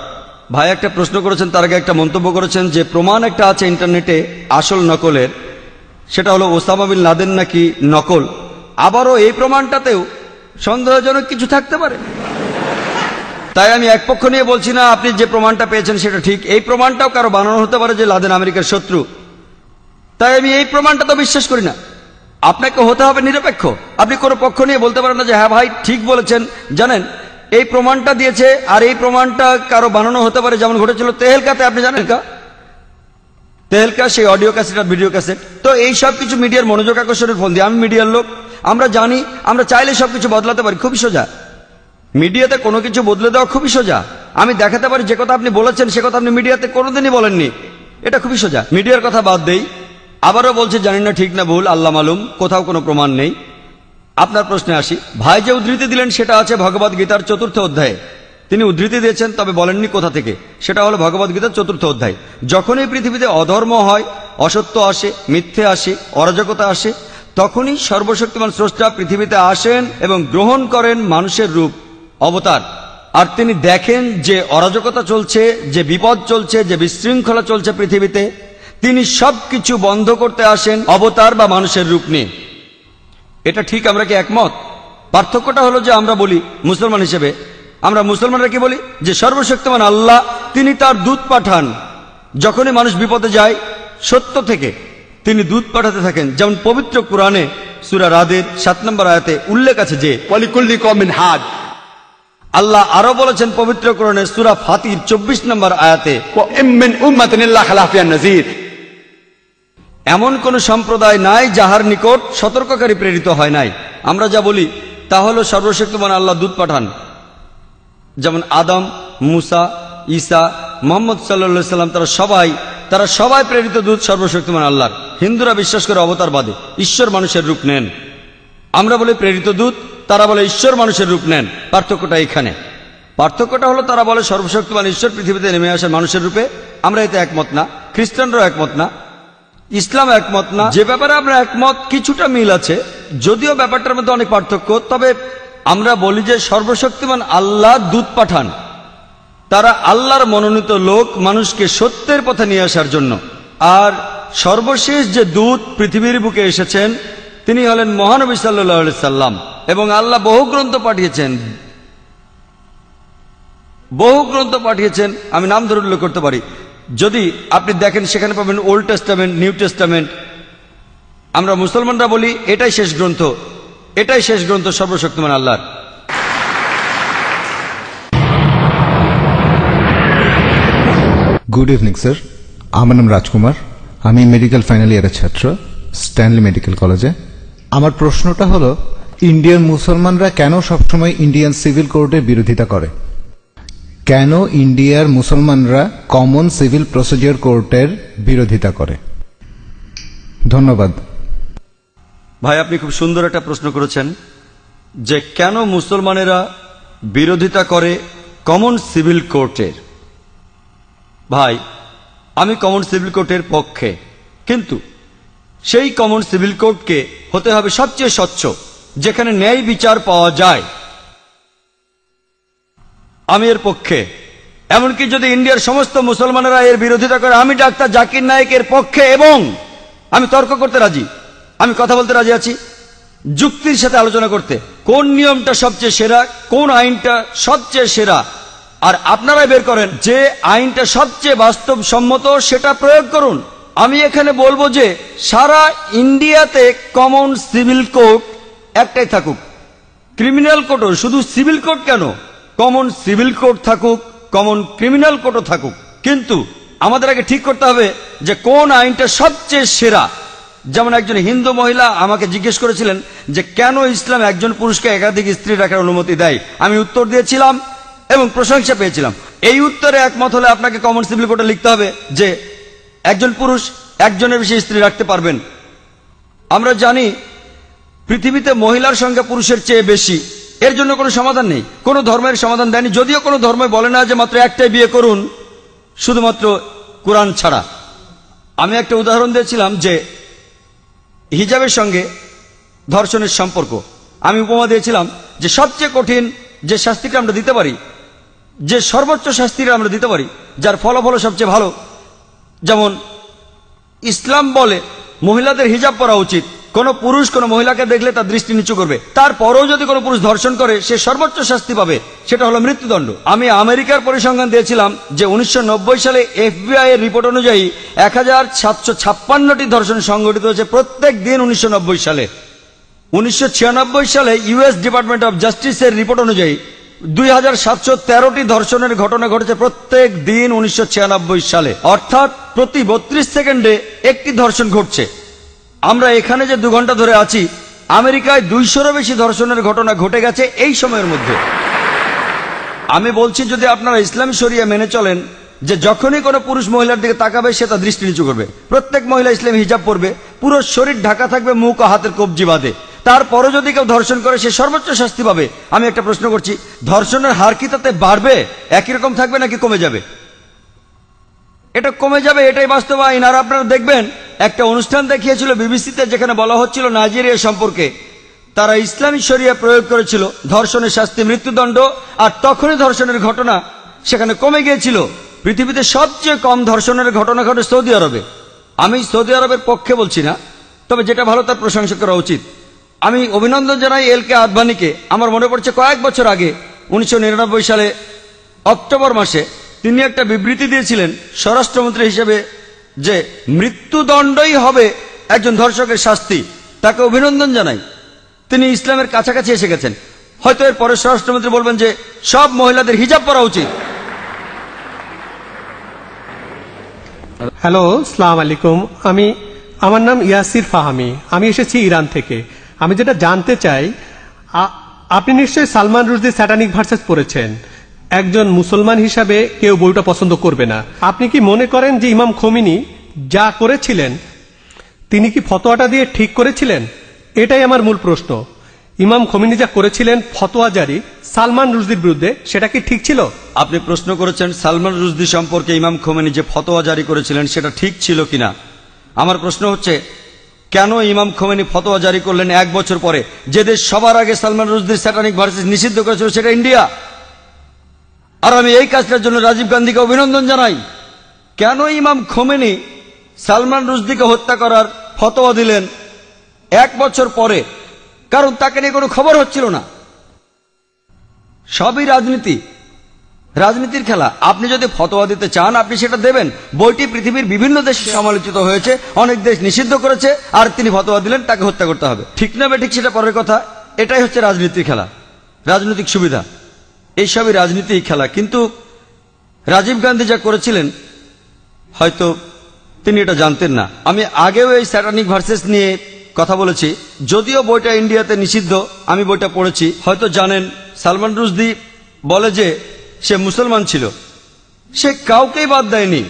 ভাই একটা প্রশ্ন করেছেন, তার আগে একটা মন্তব্য করেছেন যে প্রমাণ একটা আছে ইন্টারনেটে আসল নকলের, সেটা হলো ওসামা বিন লাদেন নাকি নকল। আবারও এই প্রমাণটাতেও সন্দেহজনক কিছু থাকতে পারে। তাই আমি এক পক্ষ নিয়ে বলছি না আপনি যে প্রমাণটা পেয়েছেন সেটা ঠিক, এই প্রমাণটাও কারো বানানো হতে পারে যে লাদেন আমেরিকার শত্রু। তাই আমি এই প্রমাণটা তো বিশ্বাস করি না। আপনাকে হতে হবে নিরপেক্ষ। আপনি কোনো পক্ষ নিয়ে বলতে পারেন না যে হ্যাঁ ভাই ঠিক বলেছেন, জানেন এই প্রমাণটা দিয়েছে আর এই প্রমাণটা কারো বানানো হতে পারে, যেমন ঘটেছিল তেহেলকাতে। আপনি জানেন তেহেলকা, সেই অডিও ক্যাসেট আর ভিডিও ক্যাসেট। তো এই সব কিছু মিডিয়ার মনোযোগ আকর্ষণের ফোন দিয়ে, আমি মিডিয়ার লোক, আমরা জানি, আমরা চাইলে সবকিছু বদলাতে পারি, খুবই সোজা। মিডিয়াতে কোনো কিছু বদলে দেওয়া খুবই সোজা। আমি দেখাতে পারি যে কথা আপনি বলেছেন সে কথা আপনি মিডিয়াতে কোনোদিনই বলেননি, এটা খুবই সোজা। মিডিয়ার কথা বাদ দেই, আবারও বলছি জানি না ঠিক না ভুল, আল্লাহ মালুম, কোথাও কোনো প্রমাণ নেই। আপনার প্রশ্নে আসি। ভাই যে উদ্ধৃতি দিলেন সেটা আছে ভগবদ গীতার 4th অধ্যায়ে। তিনি উদ্ধৃতি দিয়েছেন, তবে বলেননি কোথা থেকে। সেটা হলো ভগবদ গীতার 4th অধ্যায়। যখনই পৃথিবীতে অধর্ম হয়, অসত্য আসে, মিথ্যে আসে, অরাজকতা আসে, তখনই সর্বশক্তিমান স্রষ্টা পৃথিবীতে আসেন এবং গ্রহণ করেন মানুষের রূপ, অবতার। আর তিনি দেখেন যে অরাজকতা চলছে, যে বিপদ চলছে, যে বিশৃঙ্খলা চলছে পৃথিবীতে, তিনি সবকিছু বন্ধ করতে আসেন অবতার বা মানুষের রূপ নিয়ে। এটা ঠিক, আমরা কি একমত? পার্থক্যটা হলো যে আমরা বলি মুসলমান হিসেবে, আমরা মুসলমানরা কি বলি যে সর্বশক্তিমান আল্লাহ তিনি তার দূত পাঠান। যখনই মানুষ বিপদে যায় সত্য থেকে তিনি দূত পাঠাতে থাকেন। যেমন পবিত্র কুরআনে সূরা রাদের 7 নম্বর আয়াতে উল্লেখ আছে যে ওয়ালিকুল্লি কওমিন হাদ। আল্লাহ আরো বলেছেন পবিত্র কুরআনে সূরা ফাতির 24 নম্বর আয়াতে মিন উম্মাতিন ইল্লা খালা ফিহা নাযীর। এমন কোন সম্প্রদায় নাই যাহার নিকট সতর্ককারী প্রেরিত হয় নাই। আমরা যা বলি তা হলো সর্বশক্তিমান আল্লাহ দূত পাঠান। যেমন আদম, মুসা, ঈসা, মুহাম্মদ সাল্লাল্লাহু আলাইহি সাল্লাম, তারা সবাই প্রেরিত দূত সর্বশক্তিমান আল্লাহর। হিন্দুরা বিশ্বাস করে অবতারবাদে, ঈশ্বর মানুষের রূপ নেন। আমরা বলি প্রেরিত দূত, তারা বলে ঈশ্বর মানুষের রূপ নেন। পার্থক্যটা এখানে। পার্থক্যটা হলো তারা বলে সর্বশক্তিমান ঈশ্বর পৃথিবীতে নেমে আসেন মানুষের রূপে। আমরা এতে একমত না, খ্রিস্টানরাও একমত না, ইসলাম একমত না। যে ব্যাপারে আমরা একমত কিছুটা মিল আছে, যদিও ব্যাপারটার মধ্যে অনেক পার্থক্য, তবে আমরা বলি যে সর্বশক্তিমান আল্লাহ দূত পাঠান। তারা আল্লাহর মনোনীত লোক, মানুষকে সত্যের পথে নিয়ে আসার জন্য। আর সর্বশেষ যে দূত পৃথিবীর বুকে এসেছেন তিনি হলেন মহানবী সাল্লাল্লাহু আলাইহি সাল্লাম। এবং আল্লাহ বহু গ্রন্থ পাঠিয়েছেন, আমি নাম ধরে উল্লেখ করতে পারি। যদি আপনি দেখেন সেখানে পাবেন ওল্ড টেস্টামেন্ট, নিউ টেস্টামেন্ট। আমরা মুসলমানরা বলি এটাই শেষ গ্রন্থ সর্বশক্তিমান আল্লাহর। গুড ইভিনিং স্যার, আমার নাম রাজকুমার, আমি মেডিকেল ফাইনাল ইয়ারের ছাত্র, স্ট্যানলি মেডিকেল কলেজে। আমার প্রশ্নটা হলো, ইন্ডিয়ান মুসলমানরা কেন সবসময় ইন্ডিয়ান সিভিল কোর্টের বিরোধিতা করে? কেন ইন্ডিয়ার মুসলমানরা কমন সিভিল প্রসিডিওর কোর্টের বিরোধিতা করে? ধন্যবাদ। ভাই আপনি খুব সুন্দর একটা প্রশ্ন করেছেন যে কেন মুসলমানেরা বিরোধিতা করে কমন সিভিল কোর্টের। ভাই আমি কমন সিভিল কোর্টের পক্ষে, কিন্তু সেই কমন সিভিল কোর্টকে হতে হবে সবচেয়ে স্বচ্ছ, যেখানে ন্যায় বিচার পাওয়া যায়। আমি এর পক্ষে। এমনকি যদি ইন্ডিয়ার সমস্ত মুসলমানেরা এর বিরোধিতা করে, আমি ডাক্তার জাকির নায়েকের পক্ষে, এবং আমি তর্ক করতে রাজি, আমি কথা বলতে রাজি আছি, যুক্তির সাথে আলোচনা করতে, কোন নিয়মটা সবচেয়ে সেরা, কোন আইনটা সবচেয়ে সেরা, আর আপনারাই বের করেন যে আইনটা সবচেয়ে বাস্তবসম্মত, সেটা প্রয়োগ করুন। আমি এখানে বলবো যে সারা ইন্ডিয়াতে কমন সিভিল কোর্ট একটাই থাকুক, ক্রিমিনাল কোর্টও, শুধু সিভিল কোর্ট কেন, কমন সিভিল কোর্ট থাকুক, কমন ক্রিমিনাল কোর্টও থাকুক। কিন্তু আমাদের আগে ঠিক করতে হবে যে কোন আইনটা সবচেয়ে সেরা। যেমন একজন হিন্দু মহিলা আমাকে জিজ্ঞেস করেছিলেন যে কেন ইসলাম একজন পুরুষকে একাধিক স্ত্রী রাখার অনুমতি দেয়। আমি উত্তর দিয়েছিলাম এবং প্রশংসা পেয়েছিলাম। এই উত্তরে একমত হলে আপনাকে কমন সিভিল কোর্টে লিখতে হবে যে একজন পুরুষ একজনের বেশি স্ত্রী রাখতে পারবেন। আমরা জানি পৃথিবীতে মহিলার সংখ্যা পুরুষের চেয়ে বেশি, এর জন্য কোনো সমাধান নেই, কোনো ধর্মের সমাধান দেয়নি, যদিও কোনো ধর্ম বলে না যে মাত্র একটাই বিয়ে করুন, শুধুমাত্র কোরআন ছাড়া। আমি একটা উদাহরণ দিয়েছিলাম যে হিজাবের সঙ্গে ধর্ষণের সম্পর্ক। আমি উপমা দিয়েছিলাম যে সবচেয়ে কঠিন যে শাস্তিটা আমরা দিতে পারি, যে সর্বোচ্চ শাস্তিটা আমরা দিতে পারি, যার ফলাফল সবচেয়ে ভালো, যেমন ইসলাম বলে মহিলাদের হিজাব পরা উচিত। কোন পুরুষ কোন মহিলাকে দেখলে তার দৃষ্টি নিচু করবে, তারপরেও যদি কোনো পুরুষ ধর্ষণ করে সে সর্বোচ্চ শাস্তি পাবে, সেটা হলো মৃত্যুদণ্ড। আমি আমেরিকার পরিসংখ্যান দিয়েছিলাম যে 1990 সালে FBI এর রিপোর্ট অনুযায়ী 1756টি ধর্ষণ সংঘটিত হয়েছে প্রত্যেক দিন 1990 সালে। 1996 সালে US ডিপার্টমেন্ট অফ জাস্টিসের রিপোর্ট অনুযায়ী 2713টি ধর্ষণের ঘটনা ঘটেছে প্রত্যেক দিন 1996 সালে, অর্থাৎ প্রতি 32 সেকেন্ডে একটি ধর্ষণ ঘটছে। আমরা এখানে যে 2 ঘন্টা ধরে আছি, আমেরিকায় 200-রও বেশি ধর্ষণের ঘটনা ঘটে গেছে এই সময়ের মধ্যে। আমি বলছি যদি আপনারা ইসলামী শরিয়া মেনে চলেন যে যখনই কোনো পুরুষ মহিলার দিকে তাকাবে সে তার দৃষ্টি নিচু করবে, প্রত্যেক মহিলা ইসলামী হিজাব পরবে, পুরো শরীর ঢাকা থাকবে, মুখ ও হাতের কবজি বাঁধে, তারপরে যদি কেউ ধর্ষণ করে সে সর্বোচ্চ শাস্তি পাবে। আমি একটা প্রশ্ন করছি, ধর্ষণের হার কি তাতে বাড়বে, একই রকম থাকবে নাকি কমে যাবে? এটা কমে যাবে, এটাই বাস্তব আইন। আর আপনারা দেখবেন একটা অনুষ্ঠান দেখিয়েছিল বিবিসিতে, যেখানে বলা হচ্ছিল নাইজেরিয়া সম্পর্কে, তারা ইসলামী শরিয়া প্রয়োগ করেছিল, ধর্ষণের শাস্তি মৃত্যুদণ্ড, আর তখনই ধর্ষণের ঘটনা সেখানে কমে গিয়েছিল। পৃথিবীতে সবচেয়ে কম ধর্ষণের ঘটনা ঘটে সৌদি আরবে। আমি সৌদি আরবের পক্ষে বলছি না, তবে যেটা ভালো তার প্রশংসা করা উচিত। আমি অভিনন্দন জানাই LK আদভানিকে। আমার মনে পড়ছে কয়েক বছর আগে 1999 সালে অক্টোবর মাসে তিনি একটা বিবৃতি দিয়েছিলেন স্বরাষ্ট্রমন্ত্রী হিসেবে যে মৃত্যুদণ্ডই হবে একজন ধর্ষকের শাস্তি। তাকে অভিনন্দন জানাই, তিনি ইসলামের কাছাকাছি এসে গেছেন। হয়তো এর পরে স্বরাষ্ট্রমন্ত্রী বলবেন যে সব মহিলাদের হিজাব পরা উচিত। হ্যালো, আসসালামু আলাইকুম। আমার নাম ইয়াসির ফাহামি, আমি এসেছি ইরান থেকে। আমি যেটা জানতে চাই, আপনি নিশ্চয়ই সালমান রুশদির স্যাটানিক ভার্সেস পড়েছেন। একজন মুসলমান হিসাবে কেউ বইটা পছন্দ করবে না। আপনি কি মনে করেন যে ইমাম খোমেনি যা করেছিলেন তিনি কি ফতোয়াটা দিয়ে ঠিক করেছিলেন? এটাই আমার মূল প্রশ্ন। ইমাম খোমেনি যা করেছিলেন ফতোয়া জারি সালমান রুশদির বিরুদ্ধে, সেটা কি ঠিক ছিল? আপনি প্রশ্ন করেছেন সালমান রুশদি সম্পর্কে ইমাম খোমেনি যে ফতোয়া জারি করেছিলেন সেটা ঠিক ছিল কিনা। আমার প্রশ্ন হচ্ছে কেন ইমাম খোমেনি ফতোয়া জারি করলেন 1 বছর পরে? যে দেশ সবার আগে সালমান রুশদির স্যাটানিক ভার্সেস নিষিদ্ধ করেছিল সেটা ইন্ডিয়া। আর আমি এই কাজটার জন্য রাজীব গান্ধীকে অভিনন্দন জানাই। কেন ইমাম খোমেনি সালমান রুশদিকে হত্যা করার ফতোয়া দিলেন 1 বছর পরে? কারণ তাকে নিয়ে কোনো খবর হচ্ছিল না। সবই রাজনীতির খেলা। আপনি যদি ফতোয়া দিতে চান আপনি সেটা দেবেন। বইটি পৃথিবীর বিভিন্ন দেশে সমালোচিত হয়েছে, অনেক দেশ নিষিদ্ধ করেছে, আর তিনি ফতোয়া দিলেন তাকে হত্যা করতে হবে। ঠিক না বেঠিক সেটা পরের কথা। এটাই হচ্ছে রাজনীতির খেলা, রাজনৈতিক সুবিধা, এইসবই রাজনীতির খেলা। কিন্তু রাজীব গান্ধী যা করেছিলেন হয়তো তিনি এটা জানতেন না। আমি আগেও এই স্যাটানিক ভার্সেস নিয়ে কথা বলেছি, যদিও বইটা ইন্ডিয়াতে নিষিদ্ধ। আমি বইটা পড়েছি, হয়তো জানেন সালমান রুশদি বলে যে সে মুসলমান ছিল, সে কাউকেই বাদ দেয়নি।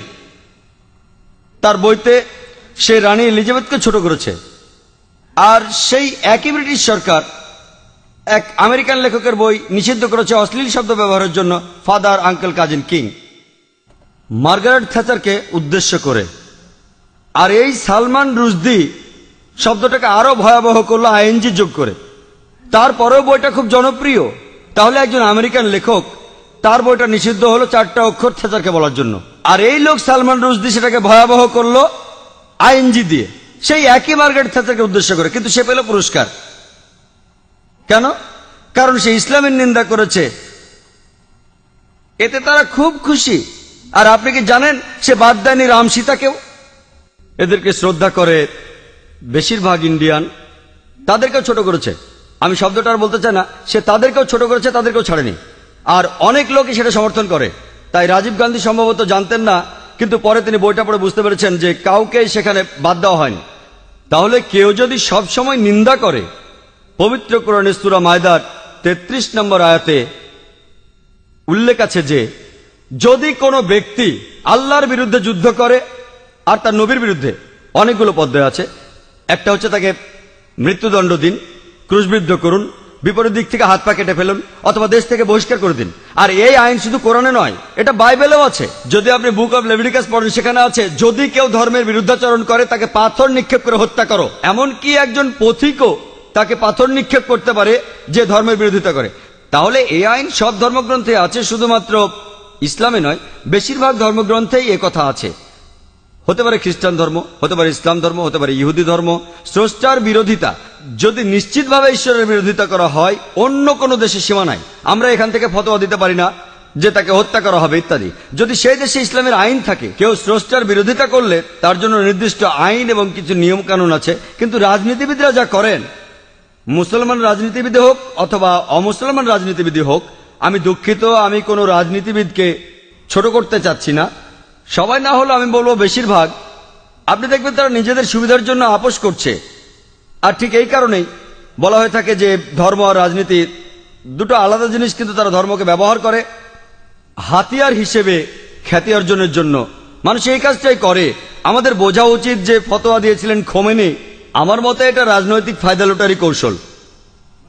তার বইতে সে রানী এলিজাবেথকে ছোট করেছে। আর সেই একই ব্রিটিশ সরকার এক আমেরিকান লেখকের বই নিষিদ্ধ করেছে অশ্লীল শব্দ ব্যবহারের জন্য, father, uncle, cousin, king. Margaret থ্যাচারকে উদ্দেশ্য করে। আর এই সালমান রুশদি শব্দটাকে আরো ভয়াবহ করলো আইএনজি যোগ করে। তারপরেও বইটা খুব জনপ্রিয়। তাহলে একজন আমেরিকান লেখক, তার বইটা নিষিদ্ধ হলো 4টা অক্ষর থ্যাচারকে বলার জন্য, আর এই লোক সালমান রুশদি সেটাকে ভয়াবহ করলো আইএনজি দিয়ে, সেই একই মার্গারেট থ্যাচারকে উদ্দেশ্য করে, কিন্তু সে পেল পুরস্কার। কেন? কারণ সে ইসলামের নিন্দা করেছে, এতে তারা খুব খুশি। আর আপনি কি জানেন সে বাদ দেয়নি রাম সীতাকেও? এদেরকে শ্রদ্ধা করে বেশিরভাগ ইন্ডিয়ান, তাদেরকেও ছোট করেছে। আমি শব্দটা আর বলতে চাই না, সে তাদেরকেও ছোট করেছে, তাদেরকেও ছাড়েনি। আর অনেক লোকই সেটা সমর্থন করে। তাই রাজীব গান্ধী সম্ভবত জানতেন না, কিন্তু পরে তিনি বইটা পড়ে বুঝতে পেরেছেন যে কাউকে সেখানে বাদ দেওয়া হয়নি। তাহলে কেউ যদি সব সময় নিন্দা করে, পবিত্র কোরআনে সূরা মায়দার 33 নম্বর আয়াতে উল্লেখ আছে যে যদি কোনো ব্যক্তি আল্লাহর বিরুদ্ধে যুদ্ধ করে আর তার নবীর বিরুদ্ধে, অনেকগুলো পদ্ধতি আছে। একটা হচ্ছে তাকে মৃত্যুদণ্ড দিন, ক্রুশবিদ্ধ করুন, বিপরীত দিক থেকে হাত পা কেটে ফেলুন, অথবা দেশ থেকে বহিষ্কার করে দিন। আর এই আইন শুধু কোরআনে নয়, এটা বাইবেলেও আছে। যদি আপনি বুক অব লেভিটিকাস পড়েন, সেখানে আছে যদি কেউ ধর্মের বিরুদ্ধাচরণ করে তাকে পাথর নিক্ষেপ করে হত্যা করো। এমনকি একজন পথিকও তাকে পাথর নিক্ষেপ করতে পারে যে ধর্মের বিরোধিতা করে। তাহলে এই আইন সব ধর্মগ্রন্থে আছে, শুধুমাত্র ইসলামে নয়, বেশিরভাগ ধর্মগ্রন্থেই এ কথা আছে। হতে পারে খ্রিস্টান ধর্ম, হতে পারে ইসলাম ধর্ম, হতে পারে ইহুদি ধর্ম। স্রষ্টার বিরোধিতা যদি নিশ্চিতভাবে ঈশ্বরের বিরোধিতা করা হয়, অন্য কোনো দেশে সীমা নাই। আমরা এখান থেকে ফতোয়া দিতে পারি না যে তাকে হত্যা করা হবে ইত্যাদি। যদি সেই দেশে ইসলামের আইন থাকে, কেউ স্রষ্টার বিরোধিতা করলে তার জন্য নির্দিষ্ট আইন এবং কিছু নিয়ম কানুন আছে। কিন্তু রাজনীতিবিদরা যা করেন, মুসলমান রাজনীতিবিদ হোক অথবা অমুসলমান রাজনীতিবিদ হোক, আমি দুঃখিত, আমি কোনো রাজনীতিবিদকে ছোট করতে চাচ্ছি না, সবাই না হলো আমি বলবো বেশিরভাগ, আপনি দেখবেন তারা নিজেদের সুবিধার জন্য আপোষ করছে। আর ঠিক এই কারণেই বলা হয়ে থাকে যে ধর্ম আর রাজনীতি দুটো আলাদা জিনিস, কিন্তু তারা ধর্মকে ব্যবহার করে হাতিয়ার হিসেবে খ্যাতি অর্জনের জন্য। মানুষ এই কাজটাই করে। আমাদের বোঝা উচিত যে ফতোয়া দিয়েছিলেন খোমেনি, আমার মতে এটা রাজনৈতিক ফায়দা লুটারি কৌশল।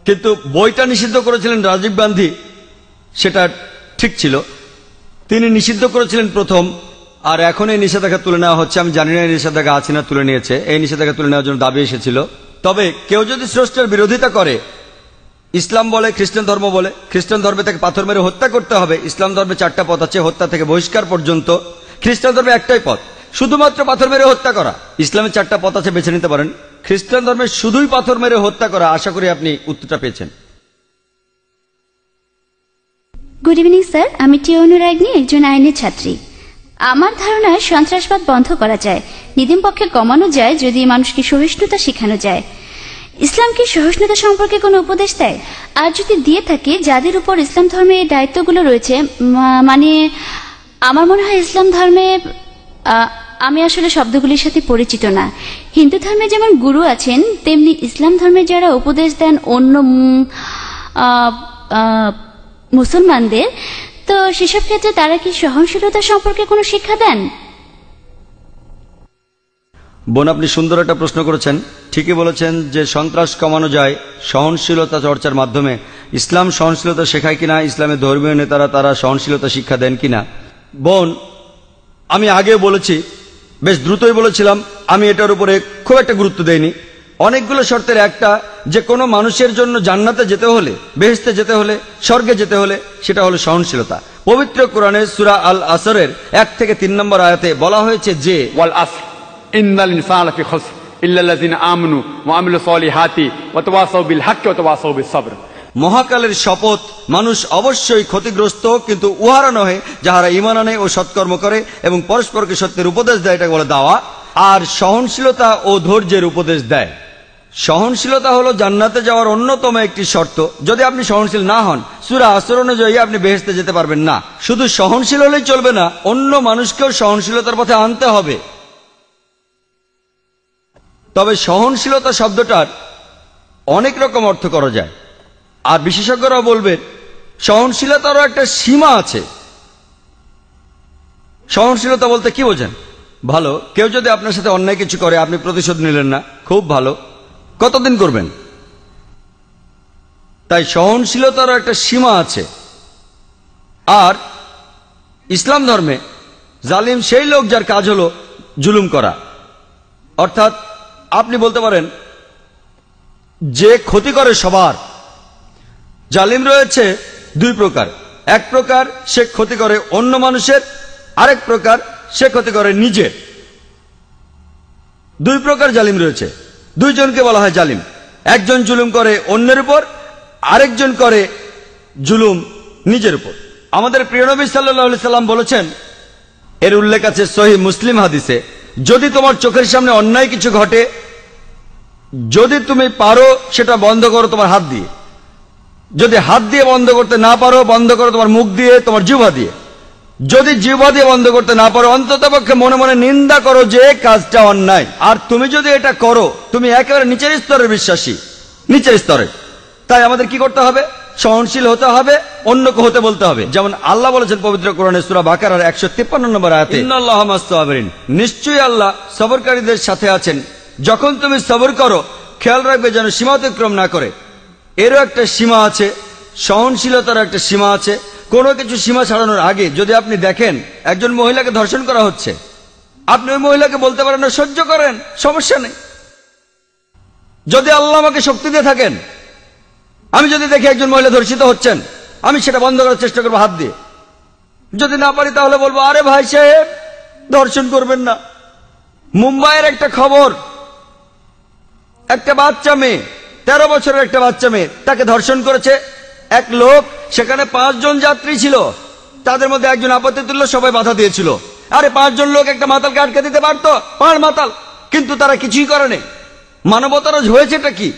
কিন্তু বইটা নিষিদ্ধ করেছিলেন রাজীব গান্ধী, সেটা ঠিক ছিল। তিনি নিষিদ্ধ করেছিলেন প্রথম, আর এখন এই নিষেধাজ্ঞা তুলে নেওয়া হচ্ছে। আমি জানি না এই নিষেধাজ্ঞা আছে না তুলে নিয়েছে। এই নিষেধাজ্ঞা তুলে নেওয়ার জন্য দাবি এসেছিল। তবে কেউ যদি স্রষ্টার বিরোধিতা করে, ইসলাম বলে, খ্রিস্টান ধর্ম বলে, খ্রিস্টান ধর্মে তাকে পাথর মেরে হত্যা করতে হবে। ইসলাম ধর্মে 4টা পথ আছে, হত্যা থেকে বহিষ্কার পর্যন্ত। খ্রিস্টান ধর্মে একটাই পথ, শুধুমাত্র পাথর মেরে হত্যা করা। ইসলামে 4টা পথ আছে, বেছে নিতে পারেন। খ্রিস্টান ধর্মে শুধুই পাথর মেরে হত্যা করা। আশা করি আপনি উত্তরটা পেয়েছেন। গুড ইভিনিং স্যার, আমি টিওনুরাগ্নি, একজন আইনের ছাত্রী। আমার ধারণায় সন্ত্রাসবাদ বন্ধ করা যায়, নিদিম পক্ষে কমানো যায় যদি মানুষকে সহিষ্ণুতা শেখানো যায়। ইসলাম কি সহিষ্ণুতা সম্পর্কে কোনো উপদেশ দেয়? আর যদি দিয়ে থাকে, যাদের উপর ইসলাম ধর্মে এই দায়িত্বগুলো রয়েছে, মানে আমার মনে হয় ইসলাম ধর্মে, আমি আসলে শব্দগুলির সাথে পরিচিত না। হিন্দু ধর্মে যেমন গুরু আছেন, তেমনি ইসলাম ধর্মে যারা উপদেশ দেন অন্য মুসলমানদের, তো সেসব ক্ষেত্রে তারা কি সহনশীলতা সম্পর্কে কোনো শিক্ষা দেন? বোন, আপনি সুন্দর একটা প্রশ্ন করেছেন। ঠিকই বলেছেন যে সন্ত্রাস কমানো যায় সহনশীলতা চর্চার মাধ্যমে। ইসলাম সহনশীলতা শেখায় কিনা, ইসলামের ধর্মীয় নেতারা তারা সহনশীলতা শিক্ষা দেন কিনা? বোন, আমি আগে বলেছি, বেশ দ্রুতই বলেছিলাম, আমি এটার উপরে খুব একটা গুরুত্ব দেইনি। অনেকগুলো শর্তের একটা, যে কোনো মানুষের জন্য জান্নাতে যেতে হলে, বেহেশতে যেতে হলে, স্বর্গে যেতে হলে, সেটা হলো সহনশীলতা। পবিত্র কোরআনে সূরা আল আসরের 1 থেকে 3 নম্বর আয়াতে বলা হয়েছে যে ওয়াল আসর ইন্নাল ইনসানা ফি খুসর ইল্লাল্লাযিনা আমানু ওয়া আমিলুস সলিহাতি ওয়া তাওয়াসাউ বিল হাক্কি ওয়া তাওয়াসাউ বিস সাবর। মহাকালের শপথ, মানুষ অবশ্যই ক্ষতিগ্রস্ত, কিন্তু উহারা নহে যাহারা ঈমান আনে ও সৎকর্ম করে এবং পরস্পরকে সত্যের উপদেশ দেয়, এটা বলে দাওয়া। আর সহনশীলতা ও ধৈর্যের উপদেশ দেয়। সহনশীলতা হলো জান্নাতে যাওয়ার অন্যতম একটি শর্ত। যদি আপনি সহনশীল না হন, সূরা আসর অনুযায়ী আপনি বেহেশতে যেতে পারবেন না। শুধু সহনশীল হলেই চলবে না, অন্য মানুষকেও সহনশীলতার পথে আনতে হবে। তবে সহনশীলতা শব্দটার অনেক রকম অর্থ করা যায়, আর বিশেষজ্ঞরা বলবেন সহনশীলতারও একটা সীমা আছে। সহনশীলতা বলতে কি বোঝেন? ভালো, কেউ যদি আপনার সাথে অন্যায় কিছু করে, আপনি প্রতিশোধ নিলেন না, খুব ভালো, কতদিন করবেন? তাই সহনশীলতারও একটা সীমা আছে। আর ইসলাম ধর্মে জালিম সেই লোক যার কাজ হলো জুলুম করা। অর্থাৎ আপনি বলতে পারেন যে ক্ষতি করে সবার। জালিম রয়েছে দুই প্রকার, এক প্রকার সে ক্ষতি করে অন্য মানুষের, আরেক প্রকার সে ক্ষতি করে নিজের। দুই প্রকার জালিম রয়েছে, দুইজনকে বলা হয় জালিম। একজন জুলুম করে অন্যের উপর, আরেকজন করে জুলুম নিজের উপর। আমাদের প্রিয় নবী সাল্লাল্লাহু আলাইহি সাল্লাম বলেছেন, এর উল্লেখ আছে সহিহ মুসলিম হাদিসে, যদি তোমার চোখের সামনে অন্যায় কিছু ঘটে, যদি তুমি পারো সেটা বন্ধ করো তোমার হাত দিয়ে। যদি হাত দিয়ে বন্ধ করতে না পারো, বন্ধ করো তোমার মুখ দিয়ে, তোমার জিহ্বা দিয়ে। যদি জিহ্বা দিয়ে বন্ধ করতে না পারো, অন্ততপক্ষে মনে মনে নিন্দা করো যে কাজটা অন্যায়। আর তুমি যদি এটা করো, তুমি একেবারে নিচের স্তরের বিশ্বাসী, নিচের স্তরে। তাই আমাদের কি করতে হবে? সহনশীল হতে হবে, অন্যকে হতে বলতে হবে। যেমন আল্লাহ বলেছেন পবিত্র কোরআনে সূরা বাকারার 153 নম্বর আয়াতে, ইন্নাল্লাহা মা'আস সাবিরিন, নিশ্চয়ই আল্লাহ সবরকারীদের সাথে আছেন। যখন তুমি সবর করো, খেয়াল রাখবে যেন সীমা অতিক্রম না করে। এরও একটা সীমা আছে, সহনশীলতার একটা সীমা আছে। কোনো কিছু সীমা ছাড়ানোর আগে যদি আপনি দেখেন একজন মহিলাকে ধর্ষণ করা হচ্ছে, আপনি ওই মহিলাকে বলতে পারেন না সহ্য করেন, সমস্যা নেই। যদি আল্লাহ আমাকে শক্তি দিয়ে থাকেন, আমি যদি দেখি একজন মহিলা ধর্ষিত হচ্ছেন, আমি সেটা বন্ধ করার চেষ্টা করবো হাত দিয়ে। যদি না পারি তাহলে বলবো, আরে ভাই সাহেব ধর্ষণ করবেন না। মুম্বাইয়ের একটা খবর, একটা বাচ্চা মেয়ে, 13 বছরের একটা বাচ্চা মেয়ে, তাকে ধর্ষণ করেছে এক লোক। সেখানে 5 জন যাত্রী ছিল, তাদের মধ্যে একজন আপত্তি তুলল, সবাই বাধা দিয়েছিল। আরে 5 জন লোক একটা মাতালকে আটকে দিতে পারতো, 5 মাতাল, কিন্তু তারা কিছুই করেনি। মানবতার হয়েছেটা কি?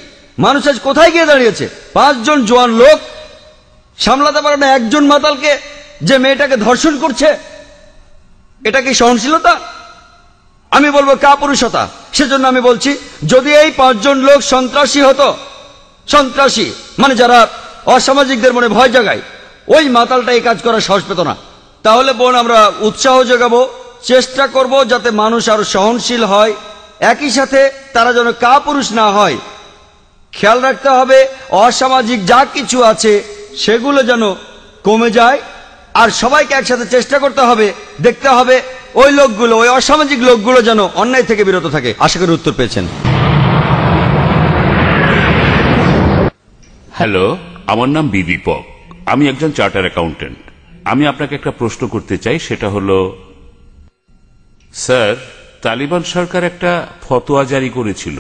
মানুষ আজ কোথায় গিয়ে দাঁড়িয়েছে? 5 জন জোয়ান লোক সামলাতে পারে না একজন মাতালকে, যে মেয়েটাকে ধর্ষণ করছে। এটা কি সহনশীলতা? আমি বলবো কাপুরুষতা। সেজন্য আমি বলছি, যদি এই 5 জন লোক সন্ত্রাসী হতো, সন্ত্রাসী মানে যারা অসামাজিকদের মনে ভয় জাগায়, ওই মাতালটা এই কাজ করার সাহস পেত না। তাহলে বোন, আমরা উৎসাহ যোগাবো, চেষ্টা করব যাতে মানুষ আরো সহনশীল হয়, একই সাথে তারা যেন কাপুরুষ না হয়। খেয়াল রাখতে হবে অসামাজিক যা কিছু আছে সেগুলো যেন কমে যায়, আর সবাইকে একসাথে চেষ্টা করতে হবে, দেখতে হবে ওই লোকগুলো, ওই অসামাজিক লোকগুলো যেন অন্যায় থেকে বিরত থাকে। আশা করি উত্তর পেয়েছেন। হ্যালো, আমার নাম বিদীপক, আমি একজন চার্টার অ্যাকাউন্টেন্ট। আমি আপনাকে একটা প্রশ্ন করতে চাই, সেটা হলো, স্যার, তালিবান সরকার একটা ফতোয়া জারি করেছিল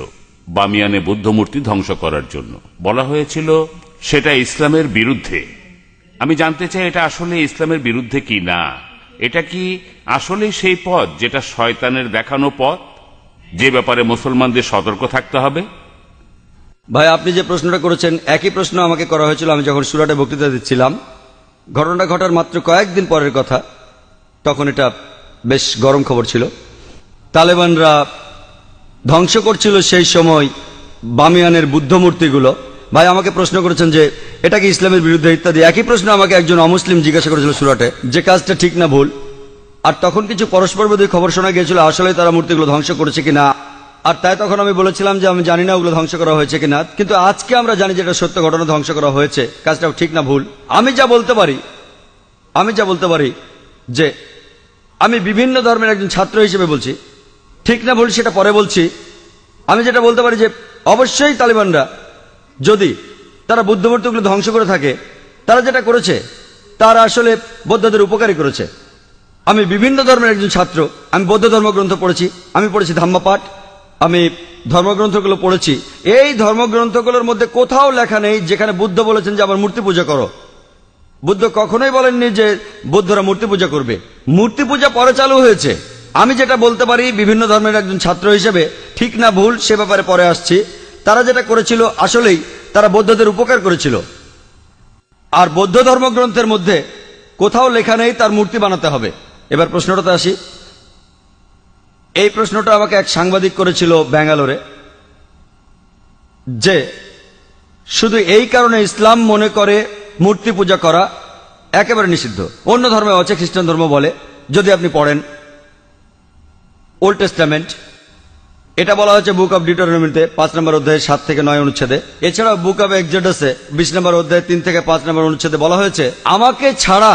বামিয়ানে বুদ্ধ মূর্তি ধ্বংস করার জন্য। বলা হয়েছিল সেটা ইসলামের বিরুদ্ধে। আমি জানতে চাই এটা আসলে ইসলামের বিরুদ্ধে কি না। এটা কি আসলে সেই পথ যেটা শয়তানের দেখানো পথ, যে ব্যাপারে মুসলমানদের সতর্ক থাকতে হবে? ভাই, আপনি যে প্রশ্নটা করেছেন একই প্রশ্ন আমাকে করা হয়েছিল আমি যখন সুরাটে বক্তৃতা দিচ্ছিলাম। ঘটনাটা ঘটার মাত্র কয়েকদিন পরের কথা, তখন এটা বেশ গরম খবর ছিল। তালেবানরা ধ্বংস করছিল সেই সময় বামিয়ানের বুদ্ধ মূর্তিগুলো। ভাই আমাকে প্রশ্ন করেছেন যে এটা কি ইসলামের বিরুদ্ধে ইত্যাদি। একই প্রশ্ন আমাকে একজন অমুসলিম জিজ্ঞাসা করেছিল সুরাটে, যে কাজটা ঠিক না ভুল। আর তখন কিছু পরস্পর বিরোধী খবর শোনা গিয়েছিল আসলে তারা মূর্তিগুলো ধ্বংস করেছে কিনা। আর তাই তখন আমি বলেছিলাম যে আমি জানি না ওগুলো ধ্বংস করা হয়েছে কিনা, কিন্তু আজকে আমরা জানি যে এটা সত্য ঘটনা, ধ্বংস করা হয়েছে। কাজটাও ঠিক না ভুল। আমি যা বলতে পারি যে আমি বিভিন্ন ধর্মের একজন ছাত্র হিসেবে বলছি, ঠিক না ভুল সেটা পরে বলছি। আমি যেটা বলতে পারি যে অবশ্যই তালিবানরা যদি তারা বুদ্ধ মূর্তিগুলো ধ্বংস করে থাকে, তারা যেটা করেছে তারা আসলে বৌদ্ধদের উপকারী করেছে। আমি বিভিন্ন ধর্মের একজন ছাত্র, আমি বৌদ্ধ ধর্মগ্রন্থ পড়েছি, আমি পড়েছি ধাম্মাপাঠ, আমি ধর্মগ্রন্থগুলো পড়েছি। এই ধর্মগ্রন্থগুলোর মধ্যে কোথাও লেখা নেই যেখানে বুদ্ধ বলেছেন যে আমার মূর্তি পূজা করো। বুদ্ধ কখনোই বলেননি যে বৌদ্ধরা মূর্তি পূজা করবে। মূর্তি পূজা পরে চালু হয়েছে। আমি যেটা বলতে পারি বিভিন্ন ধর্মের একজন ছাত্র হিসেবে, ঠিক না ভুল সে ব্যাপারে পরে আসছি। তারা যেটা করেছিল আসলেই তারা বৌদ্ধদের উপকার করেছিল। আর বৌদ্ধ ধর্মগ্রন্থের মধ্যে কোথাও লেখা নেই তার মূর্তি বানাতে হবে। এবার প্রশ্নটাতে আসি। এই প্রশ্নটা আমাকে এক সাংবাদিক করেছিল ব্যাঙ্গালোরে, যে শুধু এই কারণে ইসলাম মনে করে মূর্তি পূজা করা একেবারে নিষিদ্ধ। অন্য ধর্মে আছে, খ্রিস্টান ধর্ম বলে। যদি আপনি পড়েন ওল্ড টেস্টামেন্ট, এটা বলা হয়েছে বুক অব ডিউটেরোনমিতে 5 নম্বর অধ্যায়ে 7 থেকে 9 অনুচ্ছেদে। এছাড়াও বুক অব এক্সোডাসে 20 নম্বর অধ্যায়ে 3 থেকে 5 নম্বর অনুচ্ছেদে বলা হয়েছে আমাকে ছাড়া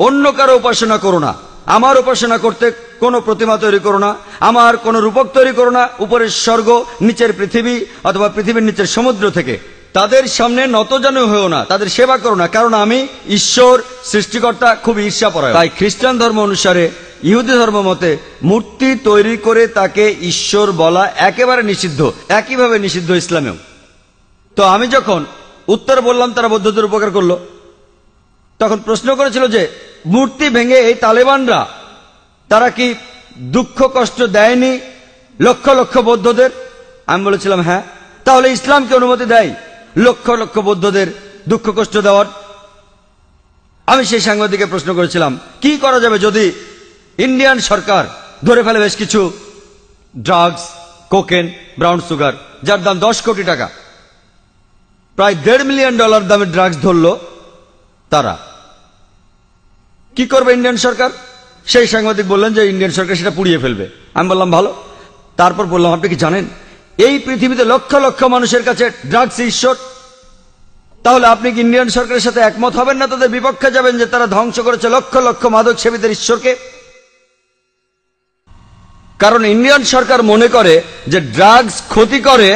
অন্য কারো উপাসনা করো না। আমার উপাসনা করতে কোনো প্রতিমা তৈরি করো না, আমার কোনো রূপক তৈরি করো না উপরের স্বর্গ নিচের পৃথিবী অথবা পৃথিবীর নিচের সমুদ্র থেকে। তাদের সামনে নতজানু হয়েও না, তাদের সেবা করো না, কারণ আমি ঈশ্বর সৃষ্টিকর্তা খুব ঈর্ষাপরায়ণ। তাই খ্রিস্টান ধর্ম অনুসারে, ইহুদি ধর্ম মতে মূর্তি তৈরি করে তাকে ঈশ্বর বলা একেবারে নিষিদ্ধ, একইভাবে নিষিদ্ধ ইসলামেও। তো আমি যখন উত্তর বললাম তারা বৌদ্ধদের উপকার করলো, তখন প্রশ্ন করেছিল যে মূর্তি ভেঙে এই তালেবানরা তারা কি দুঃখ কষ্ট দেয়নি লক্ষ লক্ষ বৌদ্ধদের? আমি বলেছিলাম হ্যাঁ। তাহলে ইসলাম কি অনুমতি দেয় লক্ষ লক্ষ বৌদ্ধদের দুঃখ কষ্ট দেওয়ার? আমি সেই সাংবাদিককে প্রশ্ন করেছিলাম কি করা যাবে যদি ইন্ডিয়ান সরকার ধরে ফেলে বেশ কিছু ড্রাগস, কোকেন, ব্রাউন সুগার, যার দাম 10 কোটি টাকা, প্রায় $1.5 মিলিয়ন দামের ড্রাগস ধরলো, তারা কি করবে ইন্ডিয়ান সরকার? সেই সাংবাদিক বললেন যে ইন্ডিয়ান সরকার সেটা পুড়িয়ে ফেলবে। আমি বললাম ভালো। তারপর বললাম আপনি কি জানেন এই পৃথিবীতে লক্ষ লক্ষ মানুষের কাছে ড্রাগস ঈশ্বর? তাহলে আপনি কি ইন্ডিয়ান সরকারের সাথে একমত হবেন না, তাদের বিপক্ষে যাবেন যে তারা ধ্বংস করেছে লক্ষ লক্ষ মাদক সেবীদের ঈশ্বরকে? কারণ ইন্ডিয়ান সরকার মনে করে যে ড্রাগস ক্ষতি করে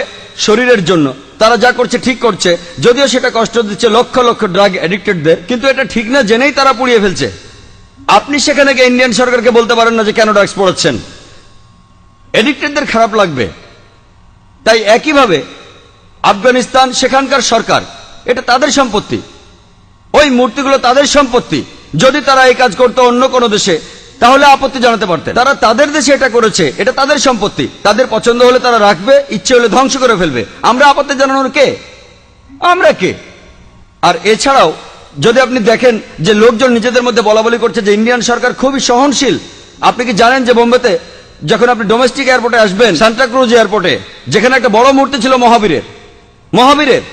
শরীরের জন্য, তারা যা করছে ঠিক করছে, যদিও সেটা কষ্ট দিচ্ছে লক্ষ লক্ষ ড্রাগ অ্যাডিক্টেডদের, কিন্তু এটা ঠিক না জেনেই তারা পুড়িয়ে ফেলছে। আপনি সেখানে গিয়ে ইন্ডিয়ান সরকারকে বলতে পারেন না যে কেন ড্রাগস পড়াচ্ছেন, অ্যাডিক্টেডদের খারাপ লাগবে। তাই একইভাবে আফগানিস্তান, সেখানকার সরকার, এটা তাদের সম্পত্তি, ওই মূর্তিগুলো তাদের সম্পত্তি। যদি তারা এই কাজ করতো অন্য কোনো দেশে তাহলে আপত্তি জানাতে পারতেন। তারা তাদের দেশে এটা করেছে, এটা তাদের সম্পত্তি, তাদের পছন্দ হলে তারা রাখবে, ইচ্ছে হলে ধ্বংস করে ফেলবে। আমরা আপত্তি জানানোর কে? আমরা কে? আর এছাড়াও যদি আপনি দেখেন যে লোকজন নিজেদের মধ্যে বলাবলি করছে যে ইন্ডিয়ান সরকার খুবই সহনশীল। আপনি কি জানেন যে বোম্বেতে যখন আপনি ডোমেস্টিক এয়ারপোর্টে আসবেন, সান্টা ক্রুজ এয়ারপোর্টে, যেখানে একটা বড় মূর্তি ছিল মহাবীরের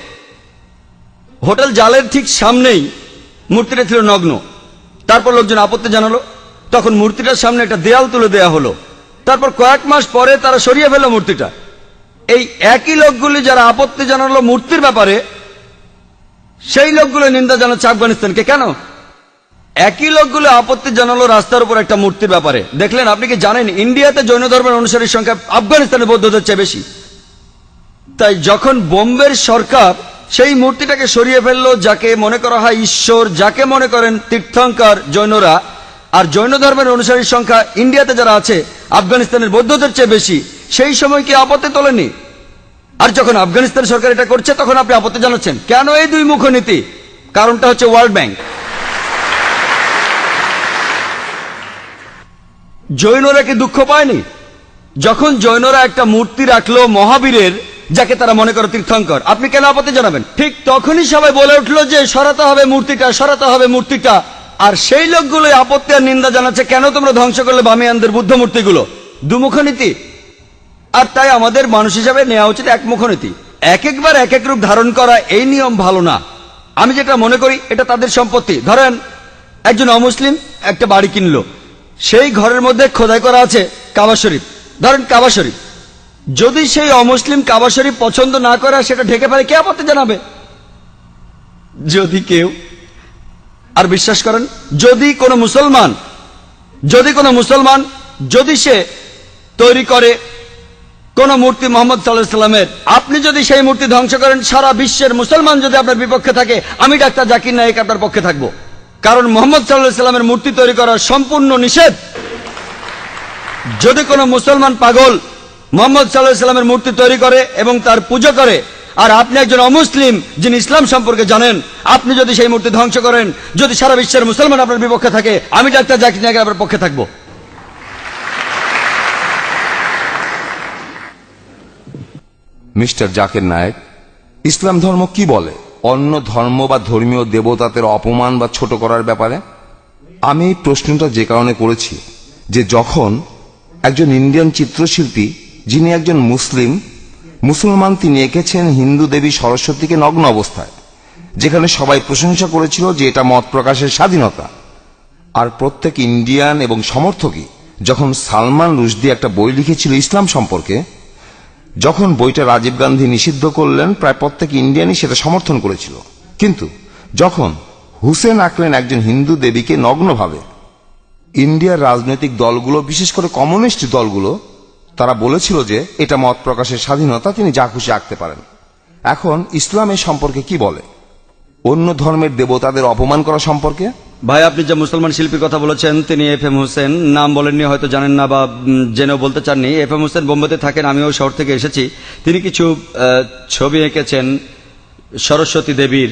হোটেল জালের ঠিক সামনেই মূর্তিটা ছিল নগ্ন। তারপর লোকজন আপত্তি জানালো, তখন মূর্তিটার সামনে একটা দেয়াল তুলে দেয়া হলো। তারপর কয়েক মাস পরে তারা সরিয়ে ফেললো মূর্তিটা। এই একই লোকগুলি যারা আপত্তি জানালো মূর্তির ব্যাপারে, সেই লোকগুলো নিন্দা জানাচ্ছে আফগানিস্তানকে। কেন? একই লোকগুলো আপত্তি জানালো রাস্তার উপর একটা মূর্তির ব্যাপারে। দেখলেন? আপনি কি জানেন ইন্ডিয়াতে জৈন ধর্মের অনুসারীর সংখ্যা আফগানিস্তানের বৌদ্ধদের চেয়ে বেশি? তাই যখন বোম্বের সরকার সেই মূর্তিটাকে সরিয়ে ফেললো, যাকে মনে করা হয় ঈশ্বর, যাকে মনে করেন তীর্থঙ্কর জৈনরা, আর জৈন ধর্মের অনুসারীর সংখ্যা ইন্ডিয়াতে যারা আছে আফগানিস্তানের বৌদ্ধদের চেয়ে বেশি, সেই সময় কি আপত্তি তোলেনি? আর যখন আফগানিস্তান সরকার এটা করছে তখন আপনি আপত্তি জানাচ্ছেন কেন? এই দুই মুখ নীতি। কারণটা হচ্ছে ওয়ার্ল্ড ব্যাংক। জৈনরা কি দুঃখ পায়নি যখন জৈনরা একটা মূর্তি রাখলো মহাবীরের, যাকে তারা মনে করে তীর্থঙ্কর? আপনি কেন আপত্তি জানাবেন? ঠিক তখনই সবাই বলে উঠলো যে সরাতে হবে মূর্তিটা, সরাতে হবে মূর্তিটা। আর সেই লোকগুলো আপত্তি আর নিন্দা জানাচ্ছে কেন তোমরা ধ্বংস করলে বামিয়ানদের বুদ্ধ মূর্তিগুলো? দুমুখ নীতি। আর তাই আমাদের মানুষ হিসাবে নেওয়া উচিত একমুখ নীতি। এক একবার এক এক রূপ ধারণ করা, এই নিয়ম ভালো না। আমি যেটা মনে করি এটা তাদের সম্পত্তি। ধরেন একজন অমুসলিম একটা বাড়ি কিনলো, সেই ঘরের মধ্যে খোদাই করা আছে কাবা শরীফ, ধরেন কাবা শরীফ। যদি সেই অমুসলিম কাবা শরীফ পছন্দ না করে সেটা ঢেকে ফেলে, কে আপত্তি জানাবে? যদি কেউ, আর বিশ্বাস করেন যদি কোনো মুসলমান যদি সে তৈরি করে কোন মূর্তি মোহাম্মদ সাল্লাল্লাহু আলাইহি সাল্লামের, আপনি যদি সেই মূর্তি ধ্বংস করেন, সারা বিশ্বের মুসলমান যদি আপনার বিপক্ষে থাকে, আমি ডাক্তার জাকির নায়েক আপনার পক্ষে থাকবো। কারণ মোহাম্মদ সাল্লাল্লাহু আলাইহি সাল্লামের মূর্তি তৈরি করা সম্পূর্ণ নিষেধ। যদি কোনো মুসলমান পাগল মোহাম্মদ সাল্লাল্লাহু আলাইহি সাল্লামের মূর্তি তৈরি করে এবং তার পূজা করে, আর আপনি একজন অমুসলিম যিনি ইসলাম সম্পর্কে জানেন, আপনি যদি সেই মূর্তি ধ্বংস করেন, যদি সারা বিশ্বের মুসলমান আপনার বিপক্ষে থাকে, আমি ডাক্তার জাকির নায়েক আপনার পক্ষে থাকবো। মিস্টার জাকির নায়েক, ইসলাম ধর্ম কি বলে অন্য ধর্ম বা ধর্মীয় দেবতাদের অপমান বা ছোট করার ব্যাপারে? আমি এই প্রশ্নটা যে কারণে করেছি যে যখন একজন ইন্ডিয়ান চিত্রশিল্পী, যিনি একজন মুসলমান, তিনি এঁকেছেন হিন্দু দেবী সরস্বতীকে নগ্ন অবস্থায়, যেখানে সবাই প্রশংসা করেছিল যে এটা মত প্রকাশের স্বাধীনতা। আর প্রত্যেক ইন্ডিয়ান এবং সমর্থকই, যখন সালমান রুশদি একটা বই লিখেছিল ইসলাম সম্পর্কে, যখন বইটা রাজীব গান্ধী নিষিদ্ধ করলেন, প্রায় প্রত্যেক ইন্ডিয়ানই সেটা সমর্থন করেছিল। কিন্তু যখন হুসেন আঁকলেন একজন হিন্দু দেবীকে নগ্নভাবে, ইন্ডিয়ার রাজনৈতিক দলগুলো, বিশেষ করে কমিউনিস্ট দলগুলো, তারা বলেছিল যে এটা মত প্রকাশের স্বাধীনতা, তিনি যা খুশি আঁকতে পারেন। এখন ইসলাম এই সম্পর্কে কি বলে? অন্য ধর্মের দেবতাদের অপমান করা সম্পর্কে? ভাই, আপনি যে মুসলমান শিল্পীর কথা বলেছেন তিনি FM হোসেন, নাম বলেননি, হয়তো জানেন না বা জেনেও বলতে চাননি। FM হোসেন বোম্বেতে থাকেন, আমিও শহর থেকে এসেছি। তিনি কিছু ছবি এঁকেছেন সরস্বতী দেবীর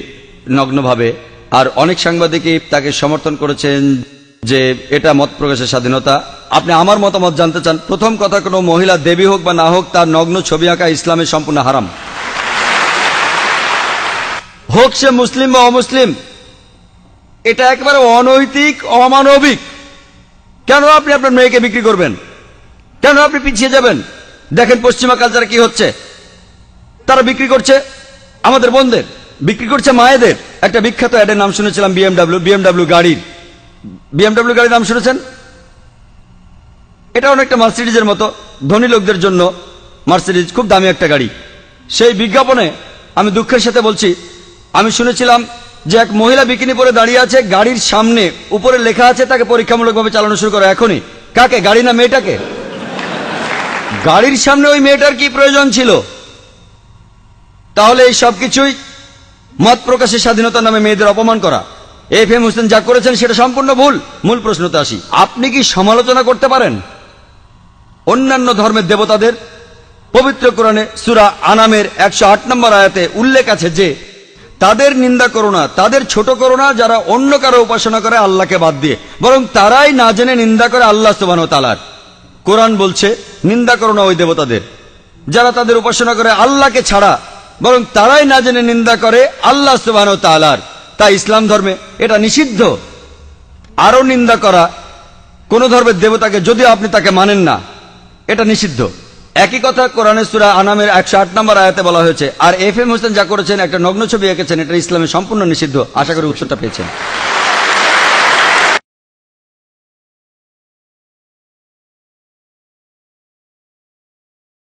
নগ্নভাবে, আর অনেক সাংবাদিকই তাকে সমর্থন করেছেন যে এটা মত প্রকাশের স্বাধীনতা। আপনি আমার মতামত জানতে চান? প্রথম কথা, কোনো মহিলা দেবী হোক বা না হোক, তার নগ্ন ছবি আঁকা ইসলামে সম্পূর্ণ হারাম, হোক সে মুসলিম বা অমুসলিম। এটা একেবারে অনৈতিক, অমানবিক। কেন আপনি আপনার মেয়েকে বিক্রি করবেন? কেন আপনি পিছিয়ে যাবেন? দেখেন পশ্চিমা কালচারে কি হচ্ছে। তারা বিক্রি করছে আমাদের বোনদের, বিক্রি করছে মায়েদের। একটা বিখ্যাত অ্যাডের নাম শুনেছিলাম, বিএমডাব্লিউ গাড়ির নাম শুনেছেন? এটা অনেকটা মার্সিডিজের মতো, ধনী লোকদের জন্য মার্সিডিজ খুব দামি একটা গাড়ি। সেই বিজ্ঞাপনে আমি দুঃখের সাথে বলছি, আমি শুনেছিলাম যে এক মহিলা বিকিনি পরে দাঁড়িয়ে আছে, গাড়ির সামনে উপরে লেখা আছে তাকে পরীক্ষামূলকভাবে চালানো শুরু করো এখনই। কাকে? গাড়ি না মেয়েটাকে? গাড়ির সামনে ওই মেয়েটার কি প্রয়োজন ছিল? তাহলে এই সবকিছুই মত প্রকাশের স্বাধীনতার নামে মেয়েদের অপমান করা। FM হোসেন যা করেছেন সেটা সম্পূর্ণ ভুল। মূল প্রশ্নতে আসি, আপনি কি সমালোচনা করতে পারেন অন্যান্য ধর্মের দেবতাদের? পবিত্র কোরআনে সূরা আনামের 108 নম্বর আয়াতে উল্লেখ আছে যে তাদের নিন্দা করো না, তাদের ছোট করো না যারা অন্য কারো উপাসনা করে আল্লাহকে বাদ দিয়ে, বরং তারাই না জেনে নিন্দা করে আল্লাহ সুবহানাহু ওয়া তাআলার। কোরআন বলছে নিন্দা করো না ওই দেবতাদের যারা তাদের উপাসনা করে আল্লাহকে ছাড়া, বরং তারাই না জেনে নিন্দা করে আল্লাহ সুবহানাহু ওয়া তাআলার। তাই ইসলাম ধর্মে এটা নিষিদ্ধ। আরো নিন্দা করা কোন ধর্মের দেবতাকে যদিও আপনি তাকে মানেন না, এটা নিষিদ্ধ। একই কথা কোরআনের সূরা আনামের 108 নম্বর আয়াতে বলা হয়েছে। আর FM হোসেন যা করেছেন, একটা নগ্ন ছবি এঁকেছেন, এটা ইসলামে সম্পূর্ণ নিষিদ্ধ। আশা করি উত্তরটা পেয়েছেন।